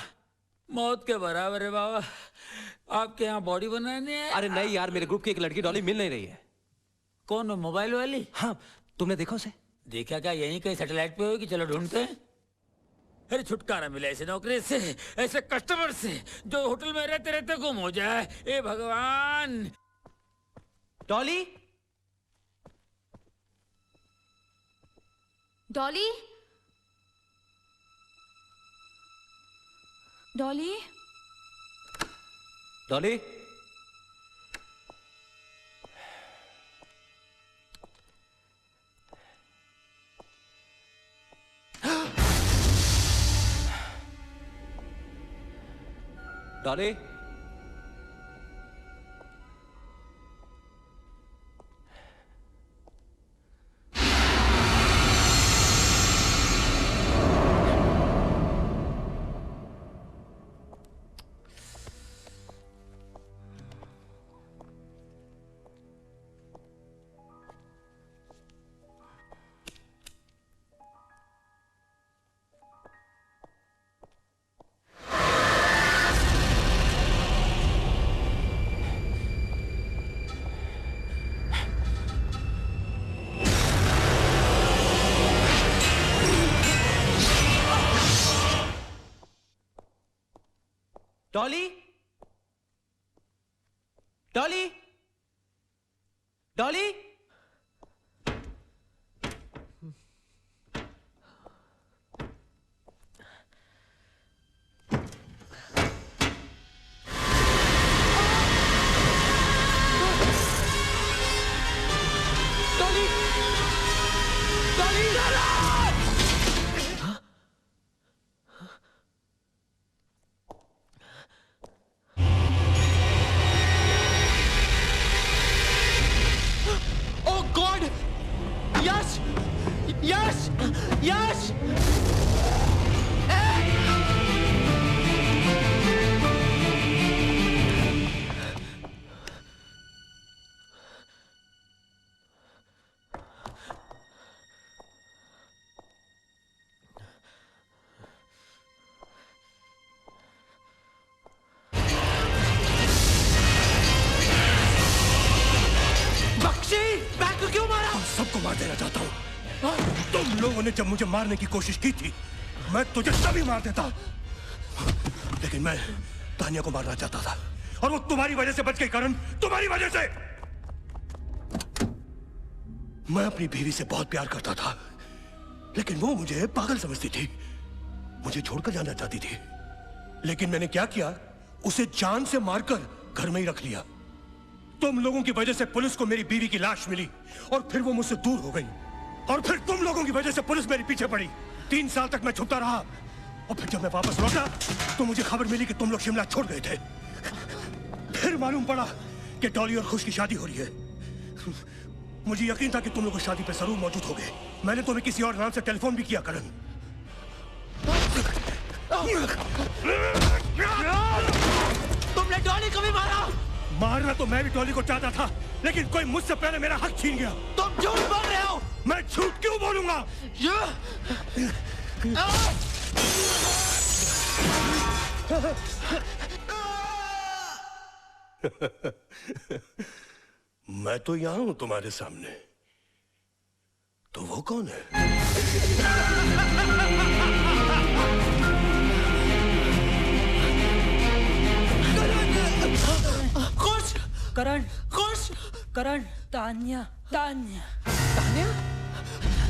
मौत के बराबर है बाबा। आपके यहाँ बॉडी बनाने है? अरे नहीं यार, मेरे ग्रुप की एक लड़की डॉली मिल नहीं रही है। कौन है? मोबाइल वाली? हाँ, तुमने देखा उसे? देखा क्या? यहीं कहीं सैटेलाइट पे होगी। चलो ढूंढते हैं। अरे छुटकारा मिला ऐसे नौकरी से, ऐसे कस्टमर से जो होटल में रहते रहते गुम हो जाए। ए भगवान। डॉली, डॉली, डॉली, डॉली, डॉली, डॉली, डॉली, डॉली, लोगों ने जब मुझे मारने की कोशिश की थी, मैं तुझे तभी मार देता, लेकिन मैं तानिया को मारना चाहता था और वो तुम्हारी वजह से बच गई करण, तुम्हारी वजह से। मैं अपनी बीवी से बहुत प्यार करता था, लेकिन वो मुझे पागल समझती थी, मुझे छोड़कर जाना चाहती थी। लेकिन मैंने क्या किया, उसे जान से मारकर घर में ही रख लिया। तुम लोगों की वजह से पुलिस को मेरी बीवी की लाश मिली और फिर वो मुझसे दूर हो गई, और फिर तुम लोगों की वजह से पुलिस मेरे पीछे पड़ी। 3 साल तक मैं छुपता रहा, और फिर जब मैं वापस लौटा तो मुझे खबर मिली कि तुम लोग शिमला छोड़ गए थे। फिर मालूम पड़ा कि डॉली और खुश की शादी हो रही है। मुझे यकीन था कि तुम लोग शादी पे जरूर मौजूद होगे। मैंने तुम्हें किसी और नाम से टेलीफोन भी किया करण। तुमने डॉली को भी मारा? मारना तो मैं भी डॉली को चाहता था, लेकिन कोई मुझसे पहले मेरा हक छीन गया। तुम झूठ बोल रहे हो। मैं झूठ क्यों बोलूंगा? मैं तो यहां हूं तुम्हारे सामने, तो वो कौन है? खुश करण, खुश करण, तान्या, तान्या, तान्या?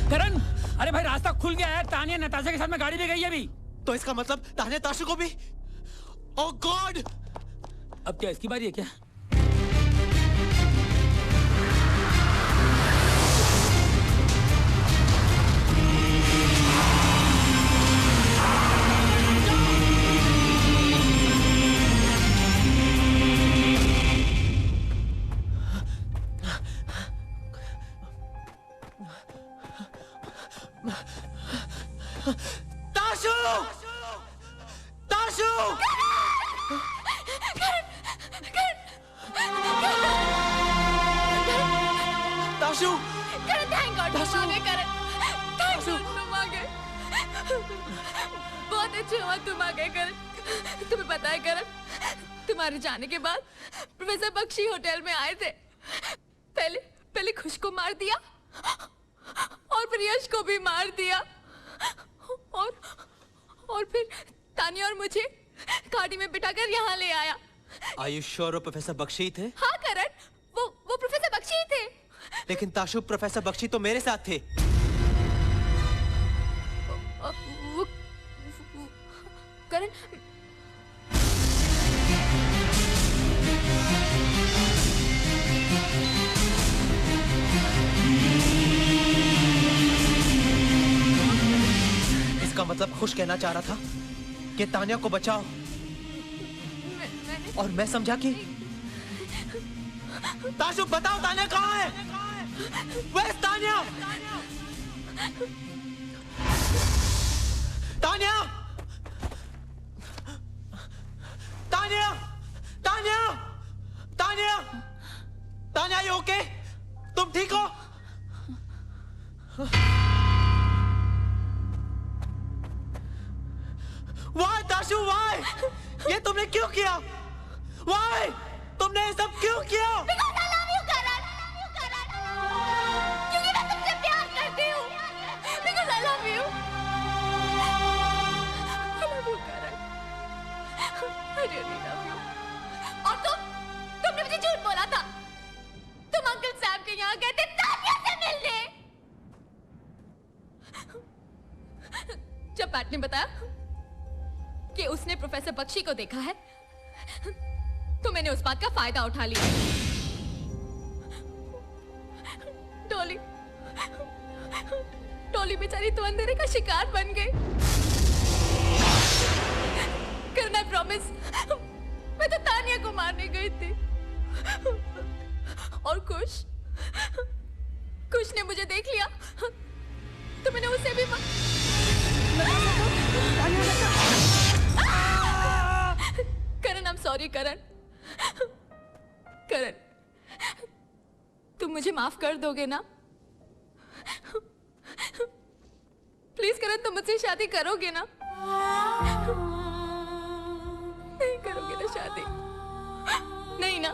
करण, अरे भाई रास्ता खुल गया है। तान्या नताशा के साथ में गाड़ी भी गई है अभी। तो इसका मतलब तान्या ताशु को भी? ओह गॉड! अब क्या इसकी बारी है क्या? ताशु! ताशु! ताशु! करण, थैंक गॉड तुम आ गए। करण, थैंक गॉड तुम आ गए। बहुत अच्छे हुआ तुम आ गए करण। तुम्हें पता है करण, तुम्हारे जाने के बाद प्रोफेसर बख्शी होटल में आए थे। पहले खुश को मार दिया और फिर यश को भी मार दिया, और फिर तानिया और मुझे गाड़ी में बिठाकर यहाँ ले आया। Are you sure वो प्रोफेसर बख्शी थे? हाँ करण, वो प्रोफेसर बख्शी ही थे। लेकिन ताशु, प्रोफेसर बख्शी तो मेरे साथ थे। वो करण, इसका मतलब खुश कहना चाह रहा था कि तान्या को बचाओ, और मैं समझा कि ताशु बताओ तान्या कहाँ है? Where's Tanya? Tanya! Tanya! Tanya! Tanya! Tanya, you okay? तुम ठीक हो? Why, Tashu, why? ये तुमने क्यों किया? Why? तुमने ये सब क्यों किया? Because I love you, करण। क्योंकि मैं तुमसे प्यार करती हूँ। Because I love you. I love you, Karan. I really love you. और तुमने मुझे झूठ बोला था। तुम अंकल साहब के यहाँ गए थे तानिया से मिलने। जब पैट ने बताया कि उसने प्रोफेसर बख्शी को देखा है, तो मैंने उस बात का फायदा उठा लिया। डॉली बेचारी तो अंधेरे का शिकार बन गई। करना प्रॉमिस, मैं तो तानिया को मारने गई थी, और कुश ने मुझे देख लिया, तो मैंने उसे भी करण, I'm sorry करण। करण, तुम मुझे माफ कर दोगे ना? प्लीज करण, तुम मुझसे शादी करोगे ना? नहीं करोगे ना शादी? नहीं ना?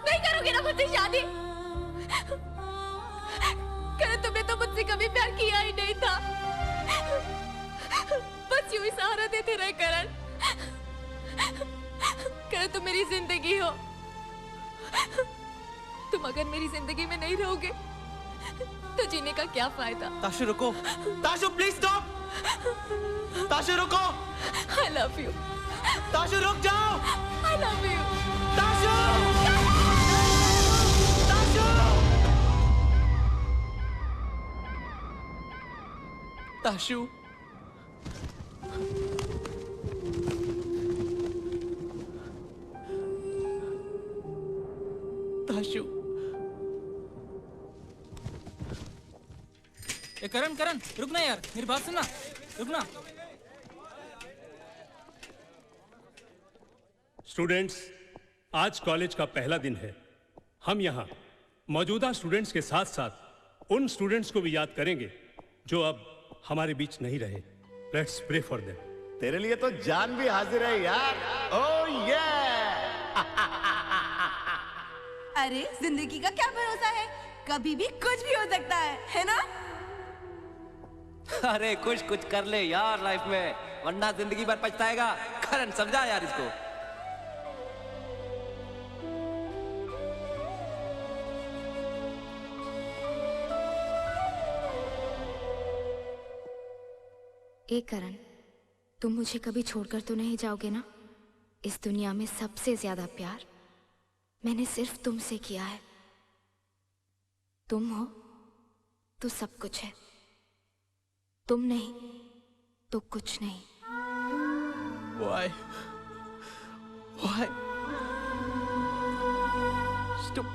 नहीं करोगे ना मुझसे शादी? करण, तुमने तो मुझसे कभी प्यार किया ही नहीं था। बस यूं ही सहारा देते रहे करण। करण तुम मेरी जिंदगी हो। तुम अगर मेरी जिंदगी में नहीं रहोगे तो जीने का क्या फायदा। ताशु रुको, ताशु प्लीज स्टॉप। ताशु रुको। I love you। ताशु रुक जाओ। I love you। Tashu. Tashu. Tashu. Tashu. ए करण करण रुक ना यार, मेरी बात सुनना, रुक ना। स्टूडेंट्स, आज कॉलेज का पहला दिन है। हम यहाँ मौजूदा स्टूडेंट्स के साथ साथ उन स्टूडेंट्स को भी याद करेंगे जो अब हमारे बीच नहीं रहे। Let's pray for them. तेरे लिए तो जान भी हाजिर है यार। ओह ये। अरे जिंदगी का क्या भरोसा है, कभी भी कुछ भी हो सकता है ना? अरे कुछ कर ले यार लाइफ में, वरना जिंदगी भर पछताएगा। करण समझा यार इसको। ए करण, तुम मुझे कभी छोड़कर तो नहीं जाओगे ना? इस दुनिया में सबसे ज्यादा प्यार मैंने सिर्फ तुमसे किया है। तुम हो तो सब कुछ है, तुम नहीं तो कुछ नहीं। Why? Why? Stop.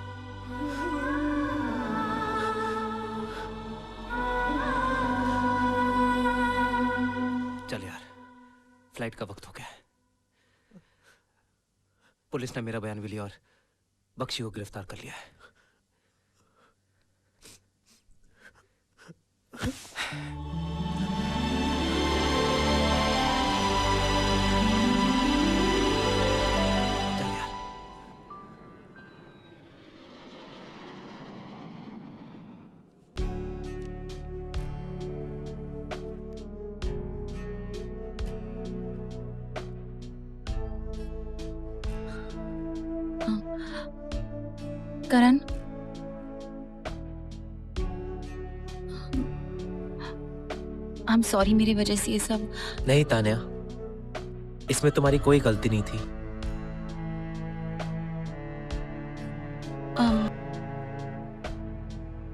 चल यार, फ्लाइट का वक्त हो गया है। पुलिस ने मेरा बयान भी लिया और बख्शी को गिरफ्तार कर लिया है। करण, आई एम सॉरी, मेरी वजह से ये सब। नहीं तान्या, इसमें तुम्हारी कोई गलती नहीं थी।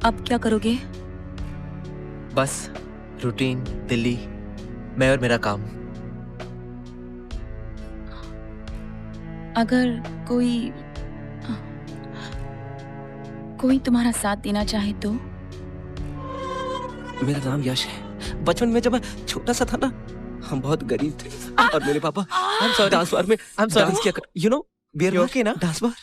अब क्या करोगे? बस रूटीन, दिल्ली, मैं और मेरा काम। अगर कोई तुम्हारा साथ देना चाहे तो? मेरा नाम यश है। बचपन में जब मैं छोटा सा था ना, हम बहुत गरीब थे और मेरे पापा डांस बार में डांस किया कर, you know, we are okay ना, डांस बार।